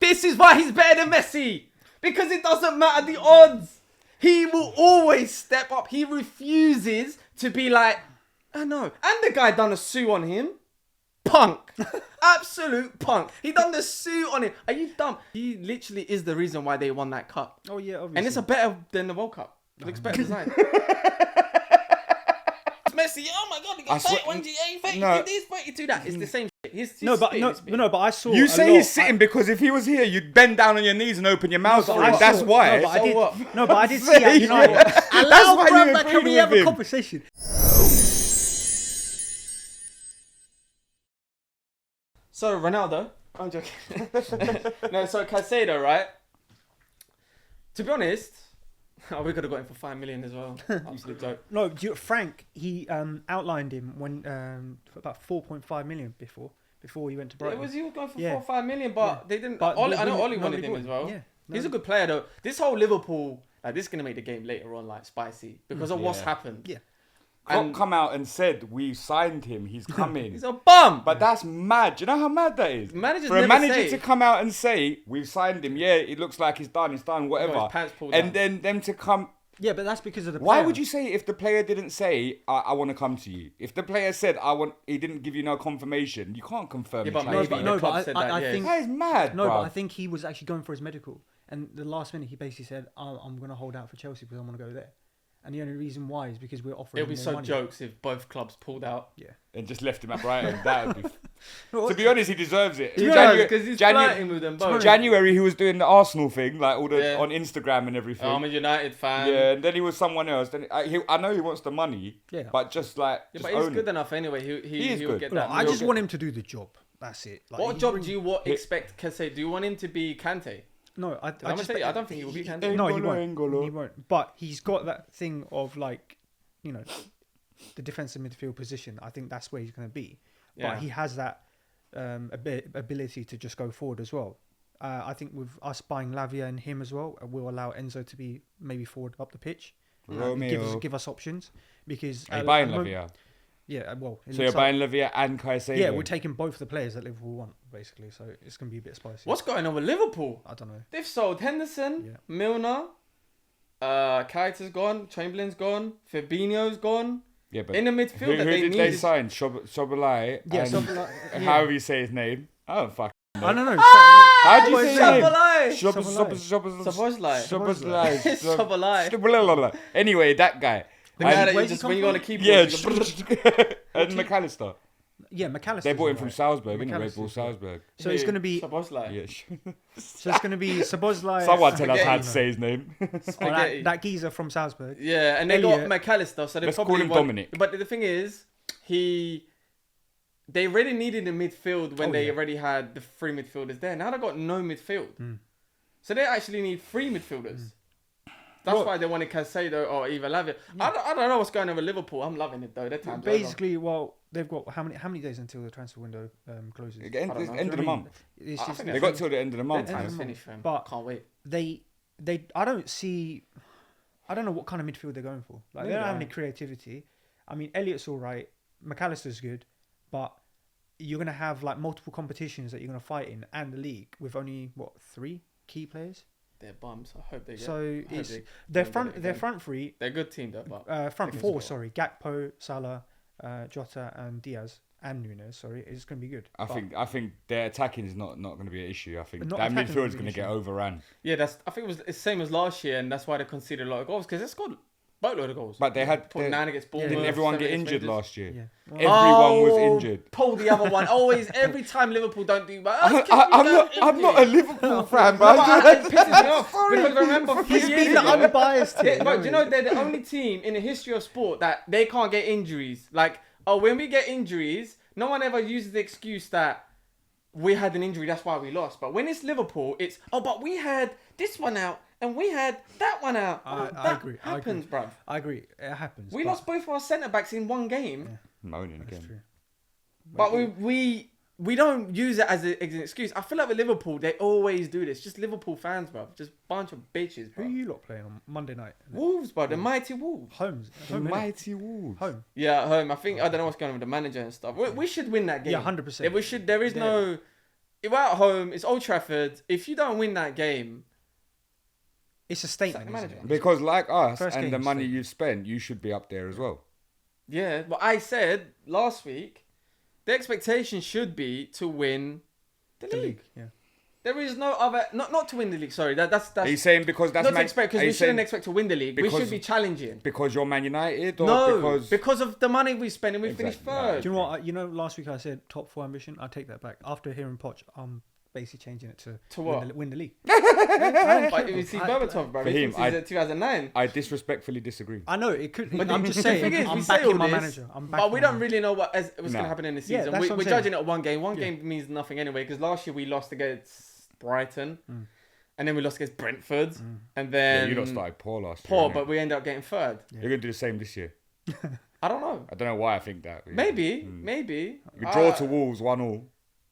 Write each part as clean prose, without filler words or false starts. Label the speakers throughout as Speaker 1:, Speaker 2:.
Speaker 1: This is why he's better than Messi. Because it doesn't matter the odds. He will always step up. He refuses to be like, I know. And the guy done a sue on him. Punk. Absolute punk. He done the suit on him. Are you dumb? He literally is the reason why they won that cup.
Speaker 2: Oh yeah, obviously.
Speaker 1: And it's better than the World Cup. It looks better designed. Messi, oh my god, he got 31 GA, 32 this, 32 that. It's the same shit. He's
Speaker 2: but I saw.
Speaker 3: You say he's sitting because if he was here, you'd bend down on your knees and open your mouth. That's why.
Speaker 2: No, but I did see at United.
Speaker 3: That's why you agreed
Speaker 2: Can we
Speaker 3: with
Speaker 2: have a
Speaker 3: him.
Speaker 2: conversation?
Speaker 1: So Ronaldo, I'm joking. No, so Caicedo, right? To be honest, we could have got him for 5 million as well. Absolute joke.
Speaker 2: No, Frank, he outlined him when for about 4.5 million before he went to Brighton.
Speaker 1: He was going for 4 or 5 million, but they didn't.
Speaker 2: But
Speaker 1: I know Ollie wanted him as well.
Speaker 2: Yeah,
Speaker 1: He's a good player though. This whole Liverpool, this is gonna make the game later on like spicy because of what's happened.
Speaker 2: Yeah.
Speaker 3: Klopp come out and said we signed him. He's coming.
Speaker 1: He's a bum.
Speaker 3: But that's mad. Do you know how mad that is?
Speaker 1: Managers
Speaker 3: For a
Speaker 1: never
Speaker 3: manager
Speaker 1: say.
Speaker 3: to come out and say we've signed him. Yeah, it looks like he's done, whatever.
Speaker 1: Got his pants pulled
Speaker 3: And
Speaker 1: down.
Speaker 3: then them to come.
Speaker 2: Yeah, but that's because of the player.
Speaker 3: Why would you say if the player didn't say I want to come to you? If the player said he didn't give you no confirmation, you can't confirm.
Speaker 1: Yeah,
Speaker 3: it.
Speaker 1: but
Speaker 3: Like,
Speaker 1: maybe
Speaker 2: no,
Speaker 1: the club
Speaker 2: but
Speaker 1: said
Speaker 2: I
Speaker 1: that. Yeah.
Speaker 2: think-
Speaker 3: that is mad.
Speaker 2: No,
Speaker 3: bruv.
Speaker 2: but I think he was actually going for his medical, and the last minute he basically said, "I'm going to hold out for Chelsea because I want to go there." And the only reason why is because we're offering.
Speaker 1: It'll be
Speaker 2: more
Speaker 1: so
Speaker 2: money.
Speaker 1: jokes if both clubs pulled out.
Speaker 2: Yeah.
Speaker 3: and just left him at Brighton. That would be.
Speaker 2: No,
Speaker 3: To be honest, he deserves it.
Speaker 1: Because he's flirting with them both.
Speaker 3: January, he was doing the Arsenal thing, like all the
Speaker 1: Yeah.
Speaker 3: on Instagram and everything.
Speaker 1: I'm a United fan.
Speaker 3: Yeah, and then he was someone else. Then I know he wants the money,
Speaker 2: Yeah.
Speaker 3: but just like
Speaker 1: Yeah,
Speaker 3: just
Speaker 1: but he's
Speaker 3: own
Speaker 1: good
Speaker 3: it.
Speaker 1: enough anyway.
Speaker 3: He is
Speaker 1: He'll
Speaker 3: good.
Speaker 1: get
Speaker 2: No,
Speaker 1: that.
Speaker 2: I
Speaker 1: He'll
Speaker 2: just
Speaker 1: get-
Speaker 2: want him to do the job. That's it. Like,
Speaker 1: What
Speaker 2: he
Speaker 1: job
Speaker 2: brings-
Speaker 1: do you expect Kante? Do you want him to be Kante?
Speaker 2: No, I
Speaker 1: I'm gonna say, I don't think he will be Kante.
Speaker 2: No, he
Speaker 3: N'Golo,
Speaker 2: won't. He won't. But he's got that thing of like, you know, the defensive midfield position. I think that's where he's going to be.
Speaker 1: Yeah.
Speaker 2: But he has that ability to just go forward as well. I think with us buying Lavia and him as well, will allow Enzo to be maybe forward up the pitch.
Speaker 3: Romeo.
Speaker 2: Give us options because
Speaker 3: Are you buying
Speaker 2: at the moment-
Speaker 3: Lavia?
Speaker 2: Yeah, well, it
Speaker 3: So you're
Speaker 2: looks like-
Speaker 3: buying Lavia and Caicedo?
Speaker 2: Yeah, we're taking both the players that Liverpool want basically, so it's going to be a bit spicy.
Speaker 1: What's going on with Liverpool?
Speaker 2: I don't know.
Speaker 1: They've sold Henderson,
Speaker 2: Yeah.
Speaker 1: Milner, Keita's gone, Chamberlain's gone, Fabinho's gone.
Speaker 3: Yeah, but
Speaker 1: In the midfield
Speaker 3: who
Speaker 1: that they
Speaker 3: did they
Speaker 1: needed-
Speaker 3: sign? Shobalai.
Speaker 2: Yeah,
Speaker 3: and
Speaker 2: something like yeah.
Speaker 3: however you say his name. I don't fuck.
Speaker 2: I don't know.
Speaker 3: How do you say his name?
Speaker 1: Szoboszlai.
Speaker 3: Szoboszlai.
Speaker 1: Szoboszlai.
Speaker 3: Szoboszlai. Anyway, that guy.
Speaker 1: The guy that you
Speaker 2: Where's he
Speaker 1: just
Speaker 2: come
Speaker 1: when you
Speaker 2: from?
Speaker 1: want to keep.
Speaker 3: Yeah,
Speaker 1: it,
Speaker 3: and McAllister.
Speaker 2: Yeah, McAllister.
Speaker 3: They bought him from Salzburg, innit? Red
Speaker 2: McAllister's
Speaker 3: Bull
Speaker 2: right.
Speaker 3: Salzburg.
Speaker 2: So it's going to be.
Speaker 1: Szoboszlai.
Speaker 3: Yeah.
Speaker 2: So it's going to be Szoboszlai.
Speaker 3: Someone tell us how to
Speaker 1: Spaghetti.
Speaker 3: say his name.
Speaker 1: Spaghetti.
Speaker 2: that geezer from Salzburg.
Speaker 1: Yeah, and they
Speaker 2: Elliot.
Speaker 1: got McAllister, so they
Speaker 3: Let's
Speaker 1: probably
Speaker 3: call him
Speaker 1: want-
Speaker 3: Dominic.
Speaker 1: But the thing is, they already needed a midfield when
Speaker 2: Oh,
Speaker 1: they
Speaker 2: yeah.
Speaker 1: already had the three midfielders there. Now they got no midfield, so they actually need three midfielders. That's
Speaker 2: Well-
Speaker 1: why they wanted Caicedo or either Lavia. I don't know what's going on with Liverpool. I'm loving it though. Their time's over.
Speaker 2: Basically, well, they've got how many days until the transfer window closes?
Speaker 3: End
Speaker 1: know.
Speaker 3: of
Speaker 1: Do
Speaker 3: the
Speaker 1: you
Speaker 2: know what I
Speaker 3: month.
Speaker 2: mean? It's
Speaker 1: I
Speaker 2: just,
Speaker 1: think
Speaker 3: They got till the end of the
Speaker 1: Their
Speaker 3: month.
Speaker 1: time's
Speaker 3: man.
Speaker 1: finished, fam.
Speaker 2: But-
Speaker 1: Can't wait.
Speaker 2: they I don't see. I don't know what kind of midfield they're going for. Like they don't have any creativity. I mean, Elliott's all right. McAllister's good, but you're gonna have like multiple competitions that you're gonna fight in, and the league with only 3 key players.
Speaker 1: They're bums. I hope they get.
Speaker 2: So
Speaker 1: I hope
Speaker 2: it's
Speaker 1: they-
Speaker 2: their
Speaker 1: they
Speaker 2: front
Speaker 1: get it
Speaker 2: their
Speaker 1: again.
Speaker 2: front three,
Speaker 1: They're a good team though. But
Speaker 2: front
Speaker 1: They can
Speaker 2: four.
Speaker 1: score.
Speaker 2: Sorry, Gakpo, Salah, Jota, and Diaz and Nunes. Sorry, it's gonna be good.
Speaker 3: I think their attacking is not going to be an issue. I think
Speaker 2: Not
Speaker 3: that
Speaker 2: attacking
Speaker 3: midfield
Speaker 2: is
Speaker 3: is
Speaker 2: an
Speaker 3: going to
Speaker 2: issue.
Speaker 3: get overrun.
Speaker 1: yeah, I think it was the same as last year, and that's why they conceded a lot of goals because they scored boatload of goals.
Speaker 3: But they had.
Speaker 1: Put 9 against Bournemouth.
Speaker 3: Didn't everyone
Speaker 1: 7
Speaker 3: get
Speaker 1: against
Speaker 3: injured
Speaker 1: Rangers.
Speaker 3: last year?
Speaker 2: Yeah.
Speaker 3: Everyone was injured.
Speaker 1: Pull the other one. Always, every time Liverpool don't do well.
Speaker 3: I'm not a Liverpool fan,
Speaker 1: No,
Speaker 3: bro.
Speaker 1: but it pisses me off because remember a few
Speaker 2: He's
Speaker 1: years
Speaker 2: been the
Speaker 1: ago,
Speaker 2: unbiased here.
Speaker 1: Bro, do you know they're the only team in the history of sport that they can't get injuries? Like, when we get injuries, no one ever uses the excuse that we had an injury, that's why we lost. But when it's Liverpool, it's, but we had this one out and we had that one out.
Speaker 2: I
Speaker 1: That
Speaker 2: agree.
Speaker 1: happens, bruv.
Speaker 2: I agree. It happens.
Speaker 1: We
Speaker 2: but-
Speaker 1: lost both our centre-backs in one game.
Speaker 3: Moaning
Speaker 2: That's
Speaker 3: again.
Speaker 2: true.
Speaker 1: But we don't use it as an excuse. I feel like with Liverpool, they always do this. Just Liverpool fans, bro. Just bunch of bitches,
Speaker 2: Who
Speaker 1: bro.
Speaker 2: are you lot playing on Monday night?
Speaker 1: Wolves, bro. The mighty Wolves.
Speaker 2: Holmes.
Speaker 3: The
Speaker 2: Home, innit?
Speaker 3: mighty Wolves.
Speaker 2: Home.
Speaker 1: Yeah, at home. I don't know what's going on with the manager and stuff. We should win that game.
Speaker 2: Yeah, 100%.
Speaker 1: We should. There is no we're at home. It's Old Trafford. If you don't win that game,
Speaker 2: It's a statement,
Speaker 1: Sack the
Speaker 2: isn't
Speaker 1: manager.
Speaker 2: it?
Speaker 3: Because like us
Speaker 2: First
Speaker 3: and the
Speaker 2: game,
Speaker 3: money
Speaker 2: so-
Speaker 3: you've spent, you should be up there as well.
Speaker 1: yeah. But I said last week, the expectation should be to win the
Speaker 2: The
Speaker 1: league.
Speaker 2: league, yeah.
Speaker 1: There is no other, not to win the league. Sorry, that's
Speaker 3: He's saying because that's
Speaker 1: not to expect, because
Speaker 3: are
Speaker 1: we
Speaker 3: you
Speaker 1: shouldn't
Speaker 3: saying
Speaker 1: expect to win the league. We
Speaker 3: because-
Speaker 1: should be challenging.
Speaker 3: because you're Man United or
Speaker 1: No, because of the money we spent and we finished
Speaker 3: Exactly.
Speaker 1: third.
Speaker 2: Do you know what? You know, last week I said top 4 ambition. I take that back. After hearing Poch, I'm basically changing it to
Speaker 1: what?
Speaker 2: win the league.
Speaker 1: But you see Berbatov, bro.
Speaker 3: For
Speaker 1: He
Speaker 3: him,
Speaker 1: thinks he's at 2009.
Speaker 3: I disrespectfully disagree.
Speaker 2: I know it could.
Speaker 1: But
Speaker 2: I'm just saying.
Speaker 1: The thing is,
Speaker 2: I'm
Speaker 1: we say
Speaker 2: backing
Speaker 1: all
Speaker 2: my
Speaker 1: this,
Speaker 2: manager. I'm
Speaker 1: but
Speaker 2: backing
Speaker 1: we
Speaker 2: my
Speaker 1: don't
Speaker 2: manager.
Speaker 1: really know what's going
Speaker 3: No.
Speaker 1: to happen in the
Speaker 2: Yeah,
Speaker 1: season.
Speaker 2: that's
Speaker 1: We're
Speaker 2: what I'm
Speaker 1: judging
Speaker 2: saying.
Speaker 1: it at one game. One
Speaker 2: Yeah.
Speaker 1: game means nothing anyway, because last year we lost against Brighton, and then we lost against Brentford, and
Speaker 3: Yeah,
Speaker 1: then
Speaker 3: you lot started poor last year.
Speaker 1: poor,
Speaker 3: innit?
Speaker 1: but we ended up getting third.
Speaker 3: You're gonna do the same this year.
Speaker 1: I don't know.
Speaker 3: I don't know why I think that.
Speaker 1: Maybe.
Speaker 3: You draw to Wolves 1-1.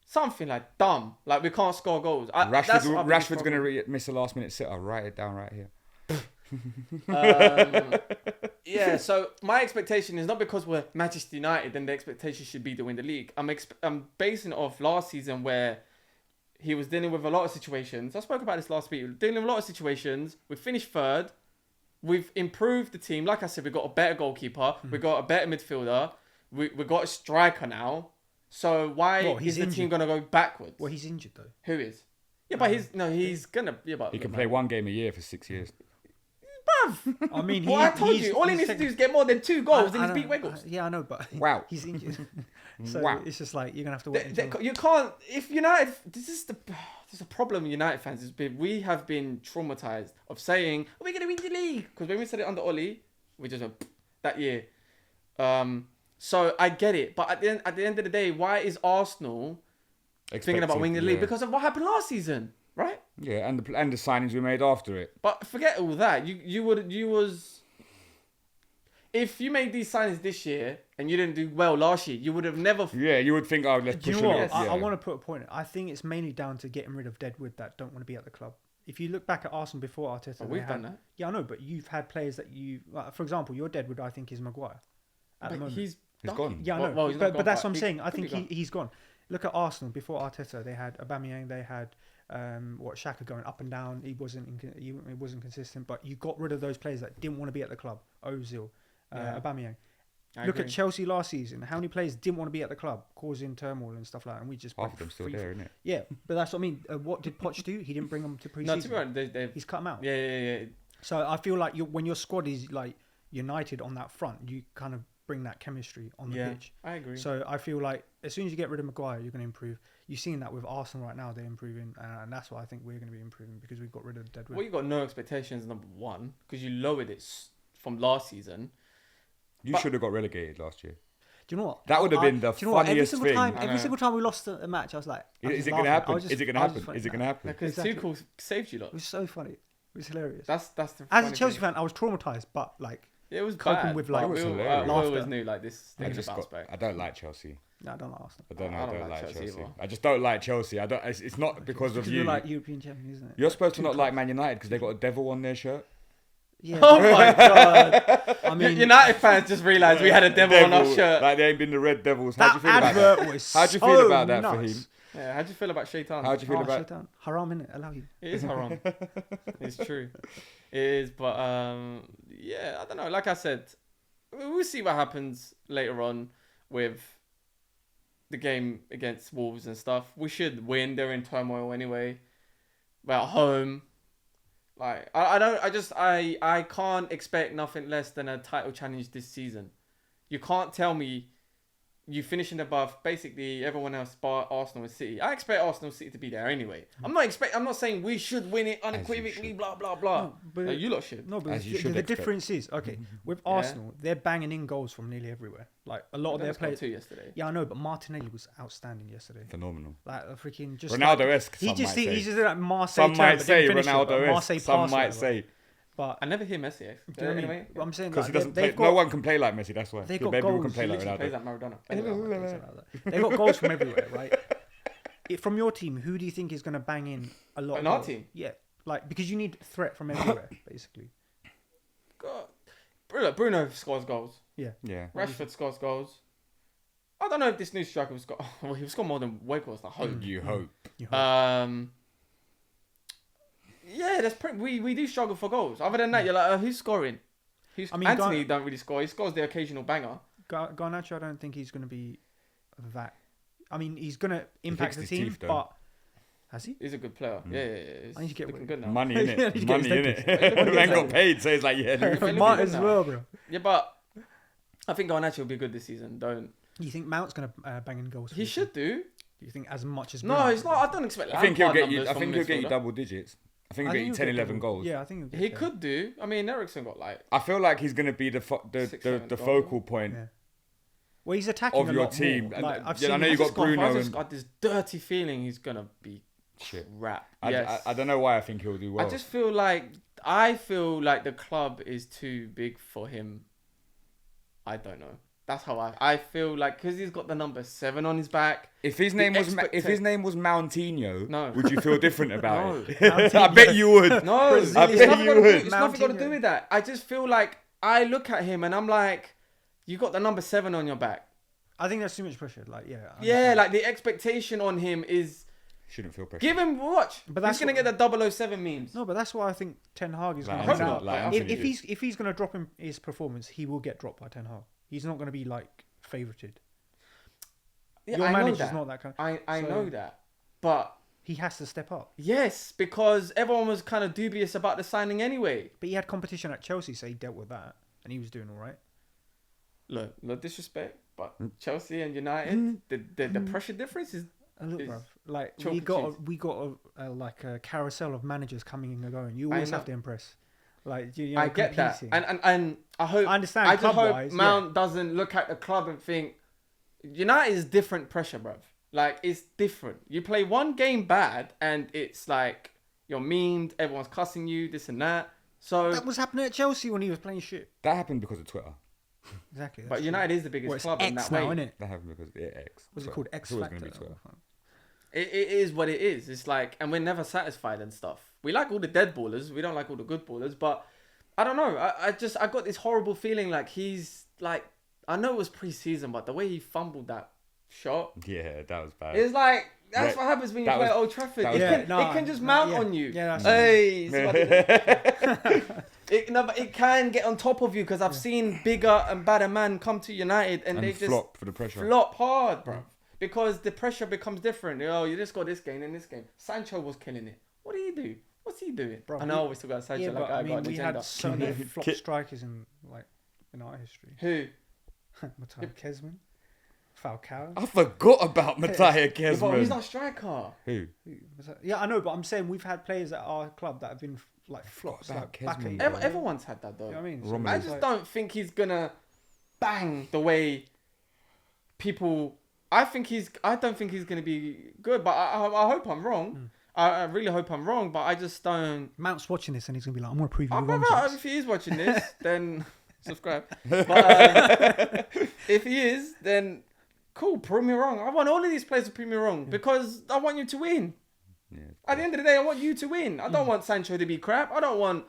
Speaker 1: Something like dumb. Like we can't score goals. That's our biggest
Speaker 3: Rashford's
Speaker 1: problem.
Speaker 3: gonna miss a last minute sitter. Write it down right here.
Speaker 1: Yeah, so my expectation is not because we're Manchester United, then the expectation should be to win the league. I'm basing it off last season where he was dealing with a lot of situations. I spoke about this last week. We're dealing with a lot of situations. We finished third. We've improved the team. Like I said, we've got a better goalkeeper. We've got a better midfielder. We've got a striker now. So why
Speaker 2: Well, he's
Speaker 1: is the team
Speaker 2: injured.
Speaker 1: going to go backwards?
Speaker 2: Well, he's injured though.
Speaker 1: Who is? Yeah, but he's gonna. Yeah, but
Speaker 3: He can play one game a year for 6 years.
Speaker 2: I mean,
Speaker 1: Well, I told you, all he needs to do is get more than 2 goals and he's beat Wiggles.
Speaker 2: Yeah, I know, but
Speaker 3: Wow.
Speaker 2: he's injured. So
Speaker 3: Wow.
Speaker 2: it's just like you're gonna have to wait. until...
Speaker 1: You can't. If United, this is a problem with United fans. Is we have been traumatized of saying we're gonna win the league, because when we said it under Oli, we just went that year. So I get it, but at the end of the day, why is Arsenal thinking about winning the league?
Speaker 3: Yeah.
Speaker 1: Because of what happened last season, right?
Speaker 3: Yeah, and the signings we made after it.
Speaker 1: But forget all that. You was if you made these signings this year and you didn't do well last year, you would have never.
Speaker 3: Yeah, you would think, oh, let's
Speaker 2: Do
Speaker 3: push
Speaker 2: you know
Speaker 3: a
Speaker 2: what?
Speaker 3: little.
Speaker 2: I
Speaker 3: Yeah.
Speaker 2: want to put a point. I think it's mainly down to getting rid of Deadwood that don't want to be at the club. If you look back at Arsenal before Arteta,
Speaker 1: We've
Speaker 2: they
Speaker 1: done
Speaker 2: had-
Speaker 1: that.
Speaker 2: Yeah, I know, but you've had players that you, like, for example, your Deadwood, I think, is Maguire. At the
Speaker 1: But
Speaker 2: moment.
Speaker 1: he's
Speaker 3: gone.
Speaker 2: Yeah, I know.
Speaker 1: Well, he's not
Speaker 2: but
Speaker 1: gone,
Speaker 2: that's what I'm
Speaker 1: he
Speaker 2: saying. I
Speaker 1: could be
Speaker 2: think
Speaker 1: gone.
Speaker 2: he's gone. Look at Arsenal before Arteta. They had Aubameyang. They had Xhaka going up and down. He wasn't consistent. But you got rid of those players that didn't want to be at the club. Ozil,
Speaker 1: Yeah.
Speaker 2: Aubameyang.
Speaker 1: I
Speaker 2: Look
Speaker 1: agree.
Speaker 2: at Chelsea last season. How many players didn't want to be at the club, causing turmoil and stuff like that? And we just
Speaker 3: Half
Speaker 2: went
Speaker 3: of them still
Speaker 2: free
Speaker 3: there,
Speaker 2: for-
Speaker 3: isn't it?
Speaker 2: Yeah, but that's what I mean. What did Poch do? He didn't bring them to pre-season.
Speaker 1: No, to be honest, they
Speaker 2: He's cut them out.
Speaker 1: yeah.
Speaker 2: So I feel like when your squad is like united on that front, you kind of bring that chemistry on the
Speaker 1: Yeah,
Speaker 2: pitch.
Speaker 1: I agree.
Speaker 2: So I feel like as soon as you get rid of Maguire, you're going to improve. You've seen that with Arsenal right now; they're improving, and that's why I think we're going to be improving because we've got rid of Deadwood.
Speaker 1: Well, you got no expectations, number one, because you lowered it from last season.
Speaker 3: You
Speaker 1: But-
Speaker 3: should have got relegated last year.
Speaker 2: Do you know what?
Speaker 3: That would have been the
Speaker 2: do you know what?
Speaker 3: funniest
Speaker 2: every single
Speaker 3: thing.
Speaker 2: time,
Speaker 1: I
Speaker 2: every
Speaker 1: know.
Speaker 2: single time we lost a match, I was like, I was
Speaker 3: Is
Speaker 2: just
Speaker 3: it going to
Speaker 2: laughing. I
Speaker 3: happen?
Speaker 2: was just-
Speaker 3: Is it going
Speaker 2: I
Speaker 3: to
Speaker 2: was just
Speaker 3: happen?
Speaker 2: like,
Speaker 3: Is it going
Speaker 2: nah.
Speaker 3: to happen?
Speaker 1: Because
Speaker 2: Exactly.
Speaker 1: Tuchel saved you lot.
Speaker 2: It was so funny. It was hilarious.
Speaker 1: That's the.
Speaker 2: As a
Speaker 1: funny
Speaker 2: Chelsea
Speaker 1: thing.
Speaker 2: fan, I was traumatized, but like,
Speaker 1: It was
Speaker 2: coping
Speaker 1: bad.
Speaker 2: with, like,
Speaker 3: It was
Speaker 1: we
Speaker 3: hilarious.
Speaker 1: always
Speaker 2: Laughter.
Speaker 1: knew like this.
Speaker 3: I
Speaker 1: Thing
Speaker 3: just
Speaker 1: bounce
Speaker 3: got.
Speaker 1: back.
Speaker 3: I don't like Chelsea.
Speaker 2: no, I don't like Arsenal.
Speaker 3: I don't know.
Speaker 1: I
Speaker 3: I
Speaker 1: don't
Speaker 3: don't
Speaker 1: like
Speaker 3: like
Speaker 1: Chelsea
Speaker 3: Chelsea.
Speaker 1: either.
Speaker 3: I just don't like Chelsea. I don't. It's not because of
Speaker 2: Because
Speaker 3: you.
Speaker 2: you're like European champion, isn't it?
Speaker 3: You're supposed to not like Man United because they got a devil on their shirt.
Speaker 2: Yeah.
Speaker 1: Oh my god!
Speaker 2: I mean,
Speaker 1: United fans just realised we had a devil on our shirt.
Speaker 3: Like they ain't been the Red Devils. How do you
Speaker 2: that
Speaker 3: feel about
Speaker 2: advert
Speaker 3: that?
Speaker 2: was
Speaker 3: How do you
Speaker 2: so
Speaker 3: feel about that,
Speaker 2: nuts.
Speaker 3: Fahim?
Speaker 1: Yeah, how do you feel about Shaitan?
Speaker 3: How do you feel
Speaker 2: Oh,
Speaker 3: about?
Speaker 2: shaitan. Haram, innit? Allow you.
Speaker 1: It is haram. It's true. It is, but yeah, I don't know. Like I said, we'll see what happens later on with the game against Wolves and stuff. We should win. They're in turmoil anyway. We're at home. Like I can't expect nothing less than a title challenge this season. You can't tell me you finishing above basically everyone else bar Arsenal and City. I expect Arsenal and City to be there anyway. I'm not saying we should win it unequivocally,
Speaker 3: should.
Speaker 1: blah blah blah.
Speaker 2: No, but-
Speaker 1: No, you lot should.
Speaker 2: No, but
Speaker 3: As you
Speaker 2: the
Speaker 3: should expect.
Speaker 2: difference is, okay, with Arsenal, they're banging in goals from nearly everywhere. Like, a lot of their players.
Speaker 1: 2 yesterday.
Speaker 2: Yeah, I know, but Martinelli was outstanding yesterday.
Speaker 3: Phenomenal.
Speaker 2: Like, a freaking just.
Speaker 3: Ronaldo-esque,
Speaker 2: Like,
Speaker 3: some might say.
Speaker 2: He's just like Marseille.
Speaker 3: Some might say
Speaker 2: Marseille
Speaker 3: Ronaldo. Some might say
Speaker 2: But,
Speaker 1: I never hear Messi.
Speaker 2: do you know what I mean?
Speaker 1: Anyway,
Speaker 2: What I'm saying,
Speaker 3: because
Speaker 2: like,
Speaker 3: he doesn't play.
Speaker 2: they've got,
Speaker 3: No one can play like Messi. That's why.
Speaker 2: They've
Speaker 3: Yeah,
Speaker 2: got
Speaker 3: maybe people
Speaker 2: goals.
Speaker 3: can play
Speaker 1: he
Speaker 3: like
Speaker 1: literally plays
Speaker 3: Ronaldo.
Speaker 1: like Maradona.
Speaker 2: They've got goals from everywhere, right? From your team, who do you think is going to bang in a lot?
Speaker 1: In
Speaker 2: of
Speaker 1: our
Speaker 2: goals?
Speaker 1: team?
Speaker 2: Yeah, like because you need threat from everywhere, basically.
Speaker 1: God. Bruno scores goals.
Speaker 2: Yeah.
Speaker 3: Yeah.
Speaker 1: Rashford scores goals. I don't know if this new striker was got. Well, he was got more than Weghorst. I hope.
Speaker 3: You hope.
Speaker 1: Yeah, that's we do struggle for goals. Other than that, you're like, who's scoring? Anthony don't really score. He scores the occasional banger.
Speaker 2: Garnacho, I don't think he's going to be that. I mean, he's going to impact the
Speaker 3: his
Speaker 2: team,
Speaker 3: teeth, though.
Speaker 2: but has he?
Speaker 1: He's a good player. Yeah.
Speaker 2: I need to get
Speaker 1: looking good now.
Speaker 3: Money in
Speaker 2: Yeah,
Speaker 3: it.
Speaker 2: he gets
Speaker 3: Money in
Speaker 2: taken.
Speaker 3: it. Man got paid, so it's like, yeah.
Speaker 1: Look
Speaker 2: Might
Speaker 1: good
Speaker 2: as
Speaker 1: now.
Speaker 2: well, bro.
Speaker 1: Yeah, but I think Garnacho will be good this season. Don't.
Speaker 2: You think Mount's going to bang in goals?
Speaker 1: He should do.
Speaker 2: Do you think as much as?
Speaker 1: No,
Speaker 2: Bruno?
Speaker 1: it's not. I don't expect.
Speaker 3: I think he'll
Speaker 1: Lampard
Speaker 3: get you.
Speaker 1: numbers
Speaker 3: I
Speaker 1: from
Speaker 3: think he'll get you
Speaker 1: midfielder.
Speaker 3: double digits. I think
Speaker 2: I
Speaker 3: he'll get you
Speaker 2: think
Speaker 3: 10,
Speaker 2: he'll get
Speaker 3: 11
Speaker 2: double-
Speaker 3: goals.
Speaker 2: Yeah, I think he'll get
Speaker 1: He
Speaker 2: there.
Speaker 1: could do. I mean, Eriksen got like.
Speaker 3: I feel like he's going to be the
Speaker 1: 6, 7 goals.
Speaker 3: focal point
Speaker 2: Yeah. Well, he's attacking
Speaker 3: of
Speaker 2: a
Speaker 3: your
Speaker 2: lot
Speaker 3: team.
Speaker 2: more. Like,
Speaker 3: And,
Speaker 2: I've
Speaker 3: yeah, I
Speaker 2: seen
Speaker 3: know
Speaker 2: him-
Speaker 3: you got Bruno
Speaker 1: I just
Speaker 3: and
Speaker 1: got this dirty feeling he's gonna be
Speaker 3: shit.
Speaker 1: crap.
Speaker 3: I
Speaker 1: Yes.
Speaker 3: don't know why I think he'll do well.
Speaker 1: I just feel like the club is too big for him. I don't know. That's how I feel like, because he's got the number 7 on his back.
Speaker 3: If his name was
Speaker 1: No.
Speaker 3: Moutinho, would you feel different about it?
Speaker 2: Moutinho.
Speaker 3: I bet you would.
Speaker 1: No,
Speaker 3: I
Speaker 1: it's
Speaker 3: bet
Speaker 1: nothing
Speaker 3: you
Speaker 1: got to do.
Speaker 3: would.
Speaker 1: It's nothing got to do
Speaker 2: Moutinho.
Speaker 1: with that. I just feel like I look at him and I'm like, you got the number 7 on your back.
Speaker 2: I think that's too much pressure. Like, yeah. I
Speaker 1: Yeah,
Speaker 2: understand.
Speaker 1: like the expectation on him is
Speaker 3: Shouldn't feel pressure.
Speaker 1: give him watch.
Speaker 2: But
Speaker 1: But
Speaker 2: that's
Speaker 1: he's gonna get the 007 memes.
Speaker 2: No, but that's why I think Ten Hag is
Speaker 3: Like
Speaker 2: going to
Speaker 1: Anthony-
Speaker 2: out.
Speaker 1: like
Speaker 3: Anthony
Speaker 2: If he's going to drop in his performance, he will get dropped by Ten Hag. He's not going to be like favorited.
Speaker 1: Yeah,
Speaker 2: Your
Speaker 1: I know
Speaker 2: manager's
Speaker 1: that.
Speaker 2: not that kind.
Speaker 1: I
Speaker 2: So-
Speaker 1: know that, but
Speaker 2: He has to step up.
Speaker 1: yes, because everyone was kind of dubious about the signing anyway.
Speaker 2: But he had competition at Chelsea, so he dealt with that, and he was doing all right.
Speaker 1: Look, no disrespect, but Chelsea and United, the pressure difference is
Speaker 2: And look,
Speaker 1: Is
Speaker 2: bruv, like
Speaker 1: chalk
Speaker 2: we
Speaker 1: and
Speaker 2: got
Speaker 1: cheese.
Speaker 2: like a carousel of managers coming and going. You
Speaker 1: I
Speaker 2: always
Speaker 1: know.
Speaker 2: have to impress. Like you know,
Speaker 1: I get that,
Speaker 2: competing.
Speaker 1: and I hope
Speaker 2: I understand
Speaker 1: I just hope
Speaker 2: club-wise,
Speaker 1: Mount doesn't look at the club and think United is different pressure, bruv. Like it's different. You play one game bad and it's like you're memed, everyone's cussing you, this and that. So,
Speaker 2: That was happening at Chelsea when he was playing shit.
Speaker 3: That happened because of Twitter.
Speaker 2: Exactly.
Speaker 1: but
Speaker 2: that's
Speaker 1: United is the biggest
Speaker 2: true. Well, it's
Speaker 1: club in
Speaker 2: X
Speaker 1: that
Speaker 2: now,
Speaker 1: way.
Speaker 2: isn't it?
Speaker 3: That happened because X.
Speaker 2: What's it
Speaker 3: Twitter.
Speaker 2: called? X
Speaker 3: It's always
Speaker 2: Factor.
Speaker 3: gonna be Twitter.
Speaker 1: It is what it is. It's like, and we're never satisfied and stuff. We like all the dead ballers. We don't like all the good ballers. But I don't know. I got this horrible feeling like he's like, I know it was pre-season, but the way he fumbled that shot,
Speaker 3: Yeah, that was bad.
Speaker 1: it's like, that's
Speaker 3: Yeah,
Speaker 1: what happens when you
Speaker 3: that
Speaker 1: play
Speaker 3: was-
Speaker 1: at Old Trafford.
Speaker 3: that
Speaker 1: It
Speaker 3: was-
Speaker 1: can, it can just mount
Speaker 2: yeah.
Speaker 1: on you.
Speaker 2: Yeah, that's
Speaker 1: Hey, but it can get on top of you because I've seen bigger and badder man come to United and, they just
Speaker 3: flop for the pressure.
Speaker 1: flop hard, bro. Because the pressure becomes different. Oh, you just got this game and this game. Sancho was killing it. What did he do? What's he doing?
Speaker 2: Bro,
Speaker 1: I know I always talk about Sancho
Speaker 2: Yeah,
Speaker 1: like
Speaker 2: but
Speaker 1: I
Speaker 2: I mean,
Speaker 1: got an
Speaker 2: we
Speaker 1: agenda.
Speaker 2: had so many flop strikers in our history.
Speaker 1: Who?
Speaker 2: Matthias Kesman, Falcao.
Speaker 3: I forgot about Matthias
Speaker 1: Yeah, but he's
Speaker 3: Kesman.
Speaker 1: not a striker.
Speaker 3: Who?
Speaker 2: Yeah, I know, but I'm saying we've had players at our club that have been like flops.
Speaker 3: about
Speaker 2: Like back
Speaker 3: Kesman,
Speaker 2: at,
Speaker 3: bro.
Speaker 1: Everyone's had that though.
Speaker 2: You know what I mean?
Speaker 3: Roman.
Speaker 1: I
Speaker 2: it's
Speaker 1: just
Speaker 2: like-
Speaker 1: don't think he's gonna bang the way people. I don't think he's gonna be good, but I hope I'm wrong. I really hope I'm wrong, but I just don't.
Speaker 2: Mount's watching this and he's gonna be like, I'm gonna prove you
Speaker 1: I'm
Speaker 2: wrong.
Speaker 1: right.
Speaker 2: James."
Speaker 1: If he is watching this, then subscribe. But if he is, then cool. Prove me wrong. I want all of these players to prove me wrong because I want you to win.
Speaker 3: Yeah.
Speaker 1: At the end of the day, I want you to win. I don't want Sancho to be crap. I don't want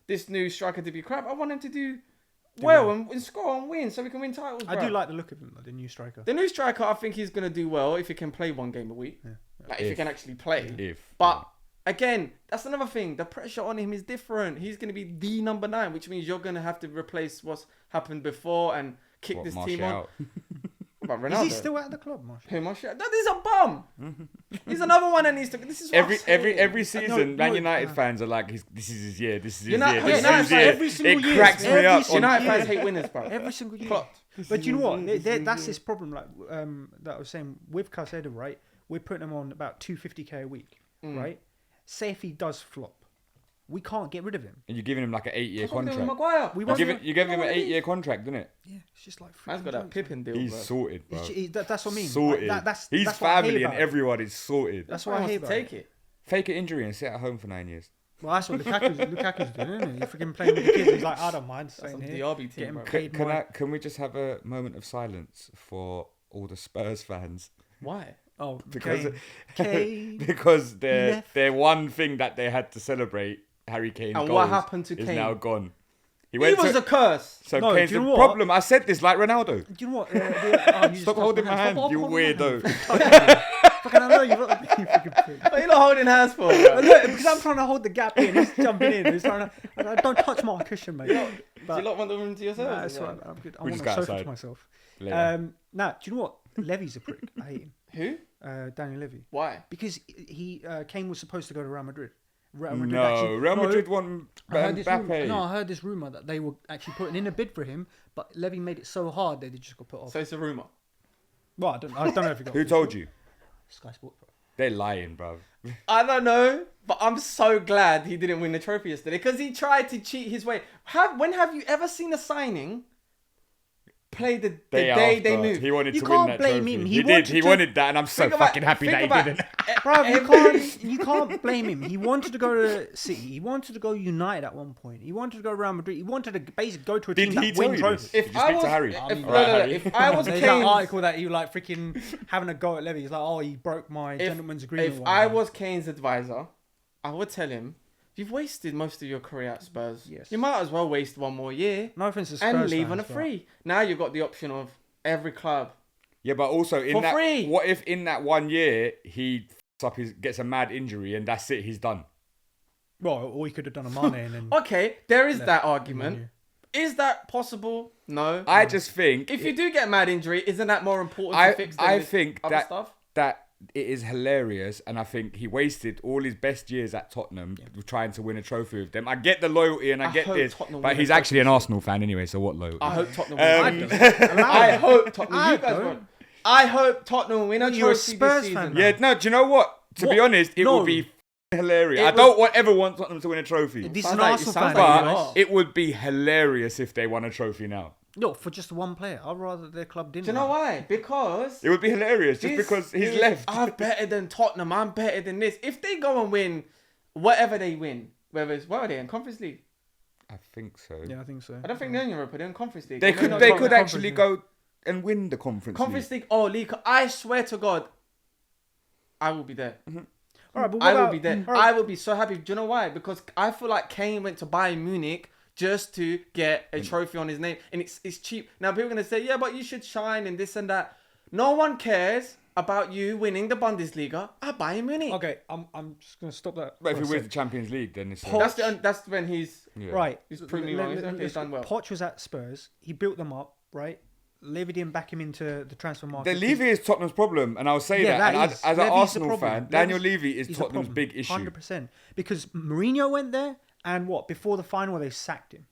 Speaker 1: this new striker to be crap. I want him to do well and score and win so we can win titles.
Speaker 2: I do
Speaker 1: bruv.
Speaker 2: like the look of him, like the new striker.
Speaker 1: The new striker, I think he's going to do well if he can play one game a week.
Speaker 2: Yeah.
Speaker 1: Like if he can actually play.
Speaker 3: If.
Speaker 1: But again, that's another thing. The pressure on him is different. He's going to be the number 9, which means you're going to have to replace what's happened before and kick
Speaker 3: What,
Speaker 1: this
Speaker 3: Martial
Speaker 1: team on.
Speaker 3: out?
Speaker 1: But
Speaker 2: Is
Speaker 1: Ronaldo.
Speaker 2: he still at the club, Marshall?
Speaker 1: Who, Martial? That is a bum. He's another one that needs to. This is what I'm saying.
Speaker 3: Every season, Man
Speaker 2: no,
Speaker 3: United fans are like, this is his year. This is his
Speaker 1: United-
Speaker 3: year. This
Speaker 1: United
Speaker 3: is his
Speaker 1: fans
Speaker 3: year.
Speaker 2: every single
Speaker 3: It
Speaker 2: year,
Speaker 3: cracks me
Speaker 2: every
Speaker 3: up.
Speaker 2: single
Speaker 1: United
Speaker 2: year.
Speaker 1: fans hate winners, bro.
Speaker 2: Every single year.
Speaker 1: Plot.
Speaker 2: But you know what? That's this problem. Like that I was saying with Caicedo, right? We're putting him on about 250k a week, right? Say if he does flop, we can't get rid of him.
Speaker 3: And you're giving him like an 8-year
Speaker 1: That's what I'm doing
Speaker 3: contract.
Speaker 1: with Maguire.
Speaker 2: We
Speaker 3: You
Speaker 2: won't
Speaker 3: give,
Speaker 2: even-
Speaker 3: you give him
Speaker 1: No,
Speaker 3: an
Speaker 1: it is.
Speaker 3: 8-year contract, didn't it?
Speaker 2: Yeah, it's just like.
Speaker 1: Man's got that
Speaker 2: freaking
Speaker 1: Pippin deal,
Speaker 3: He's
Speaker 1: bro.
Speaker 3: sorted, bro.
Speaker 2: That's what I mean.
Speaker 3: Sorted.
Speaker 2: Like, that's
Speaker 3: His
Speaker 2: that's what I hate
Speaker 3: family and
Speaker 2: about it.
Speaker 3: everyone is sorted.
Speaker 2: That's
Speaker 1: Why
Speaker 2: what I
Speaker 1: wants
Speaker 2: hate
Speaker 1: to
Speaker 2: about
Speaker 1: take
Speaker 2: it.
Speaker 1: it.
Speaker 3: Fake an injury and sit at home for 9 years.
Speaker 2: Well, that's what Lukaku's doing, isn't he? If we can play with the kids, he's like, I don't mind
Speaker 1: That's
Speaker 2: staying
Speaker 1: some
Speaker 2: here.
Speaker 1: Diaby team,
Speaker 2: Getting
Speaker 1: bro.
Speaker 2: paid
Speaker 3: Can,
Speaker 2: more.
Speaker 3: can we just have a moment of silence for all the Spurs fans?
Speaker 1: Why?
Speaker 2: Oh,
Speaker 3: Because
Speaker 2: Kane.
Speaker 3: because
Speaker 2: Left.
Speaker 3: their one thing that they had to celebrate, Harry Kane
Speaker 1: And
Speaker 3: goals,
Speaker 1: what happened to
Speaker 3: is
Speaker 1: Kane?
Speaker 3: now gone.
Speaker 1: He was a curse.
Speaker 3: So
Speaker 2: No,
Speaker 3: Kane's
Speaker 2: do you
Speaker 3: the
Speaker 2: know what?
Speaker 3: problem. I said this like Ronaldo.
Speaker 2: Do you know what? You
Speaker 3: Stop holding my hand, you weirdo.
Speaker 2: Fucking I know you're not you fucking prick.
Speaker 1: What are you not holding hands for, bro?
Speaker 2: Look, because I'm trying to hold the gap in. He's jumping in. He's trying to. Don't touch my cushion, mate.
Speaker 1: Do you not want the room to yourself?
Speaker 2: Nah, it's right. I'm good. I
Speaker 3: We
Speaker 2: want
Speaker 3: just
Speaker 2: a
Speaker 3: go
Speaker 2: sofa to
Speaker 3: outside.
Speaker 2: myself.
Speaker 3: Later.
Speaker 2: Nah, do you know what? Levy's a prick. I hate him.
Speaker 1: Who?
Speaker 2: Daniel Levy.
Speaker 1: Why?
Speaker 2: Because Kane was supposed to go to Real Madrid. Real
Speaker 3: No, Real Madrid won
Speaker 2: I heard this
Speaker 3: Mbappe.
Speaker 2: rumor, no, I heard this rumor that they were actually putting in a bid for him, but Levy made it so hard that they just got put off.
Speaker 1: So it's a rumor.
Speaker 2: Well, I don't know if he got.
Speaker 3: Who told you?
Speaker 2: Sky Sport, bro.
Speaker 3: They're lying, bro.
Speaker 1: I don't know, but I'm so glad he didn't win the trophy yesterday because he tried to cheat his way. When have you ever seen a signing play the day they moved?
Speaker 3: He wanted
Speaker 2: You
Speaker 3: to win
Speaker 2: can't
Speaker 3: that
Speaker 2: blame
Speaker 3: trophy.
Speaker 2: him.
Speaker 3: He did. He wanted that, and I'm so
Speaker 1: Think about-
Speaker 3: fucking happy that
Speaker 1: think
Speaker 3: he
Speaker 1: about-
Speaker 3: didn't.
Speaker 2: Bro,
Speaker 1: Every-
Speaker 2: you can't blame him. He wanted to go to City. He wanted to go United at one point. He wanted to go Real Madrid. He wanted to basically go to a
Speaker 3: Did
Speaker 2: team
Speaker 3: he
Speaker 2: that
Speaker 3: tell
Speaker 2: wins
Speaker 3: you
Speaker 2: trophies.
Speaker 3: this? Did you speak to Harry?
Speaker 1: If I was
Speaker 2: There's that
Speaker 1: Kane's,
Speaker 2: article that you like freaking having a go at Levy. He's like, oh, he broke my gentleman's agreement.
Speaker 1: if
Speaker 2: or
Speaker 1: I
Speaker 2: whatever.
Speaker 1: was Kane's advisor, I would tell him, you've wasted most of your career at Spurs.
Speaker 2: Yes.
Speaker 1: You might as well waste one more year
Speaker 2: no offense to Spurs
Speaker 1: and leave on a
Speaker 2: fans, but-
Speaker 1: free. Now you've got the option of every club.
Speaker 3: Yeah, but also in
Speaker 1: For
Speaker 3: that,
Speaker 1: free.
Speaker 3: what if in that 1 year he gets a mad injury and that's it, he's done.
Speaker 2: Well, or he could have done a Mane and then.
Speaker 1: Okay, there is
Speaker 2: Left
Speaker 1: that
Speaker 2: Man
Speaker 1: argument.
Speaker 2: U.
Speaker 1: Is that possible? No.
Speaker 3: I just think
Speaker 1: If you do get a mad injury, isn't that more important to fix than
Speaker 3: I
Speaker 1: this
Speaker 3: think
Speaker 1: other
Speaker 3: that
Speaker 1: stuff?
Speaker 3: that it is hilarious, and I think he wasted all his best years at Tottenham trying to win a trophy with them. I get the loyalty and I get
Speaker 1: hope
Speaker 3: this,
Speaker 1: Tottenham
Speaker 3: but
Speaker 1: win
Speaker 3: he's
Speaker 1: a
Speaker 3: actually an Arsenal fan anyway. So what loyalty?
Speaker 1: I hope Tottenham win.
Speaker 3: Um,
Speaker 1: I hope Tottenham.
Speaker 2: I
Speaker 1: You guys
Speaker 2: don't.
Speaker 1: won't. I hope Tottenham win a
Speaker 2: You're a
Speaker 1: trophy
Speaker 2: Spurs
Speaker 1: this
Speaker 2: fan
Speaker 1: season.
Speaker 2: now.
Speaker 3: Yeah, no. Do you know what? To be
Speaker 2: What?
Speaker 3: honest, it
Speaker 2: No.
Speaker 3: would be hilarious.
Speaker 1: It
Speaker 3: I
Speaker 1: was-
Speaker 3: don't ever want Tottenham to win a trophy,
Speaker 2: This is
Speaker 1: Sounds
Speaker 2: an
Speaker 1: like-
Speaker 2: Arsenal
Speaker 1: sounds
Speaker 2: fan.
Speaker 1: like
Speaker 3: but
Speaker 1: you are.
Speaker 3: it would be hilarious if they won a trophy now.
Speaker 2: No, for just one player. I'd rather their club didn't.
Speaker 1: Do you know
Speaker 2: win.
Speaker 1: why? Because
Speaker 3: It would be hilarious just
Speaker 1: this
Speaker 3: because he's
Speaker 1: is-
Speaker 3: left.
Speaker 1: I'm better than Tottenham. I'm better than this. If they go and win whatever they win, whether it's what are they in Conference League?
Speaker 3: I think so.
Speaker 2: Yeah, I think so.
Speaker 1: I don't think they're in Europa. They're in Conference League.
Speaker 3: They
Speaker 1: I mean,
Speaker 3: could
Speaker 1: not
Speaker 3: they
Speaker 1: Conference-
Speaker 3: could actually
Speaker 2: Conference
Speaker 3: go and win the
Speaker 1: Conference League or League. I swear to God, I will be there.
Speaker 2: All right, but what
Speaker 1: I will
Speaker 2: about-
Speaker 1: be there.
Speaker 2: all right.
Speaker 1: I will be so happy. Do you know why? Because I feel like Kane went to Bayern Munich just to get a trophy on his name, and it's cheap. Now people are gonna say, yeah, but you should shine and this and that. No one cares about you winning the Bundesliga at Bayern Munich.
Speaker 2: Okay, I'm just gonna stop that.
Speaker 3: But if
Speaker 2: for a
Speaker 3: he wins the
Speaker 2: sec.
Speaker 3: Champions League, then it's
Speaker 1: That's when he's
Speaker 3: yeah.
Speaker 2: Right,
Speaker 1: He's proved me wrong. He's done well.
Speaker 2: Poch was at Spurs. He built them up, right? Levy didn't back him into the transfer market.
Speaker 3: The Levy is Tottenham's problem, and I'll say
Speaker 2: Yeah,
Speaker 3: that.
Speaker 2: that
Speaker 3: And
Speaker 2: is.
Speaker 3: as an
Speaker 2: Levy's the
Speaker 3: Arsenal
Speaker 2: problem.
Speaker 3: fan, Daniel
Speaker 2: Levy's-
Speaker 3: Levy is
Speaker 2: he's the
Speaker 3: Tottenham's
Speaker 2: problem,
Speaker 3: big issue.
Speaker 2: 100%. Because Mourinho went there, and what? Before the final, they sacked him.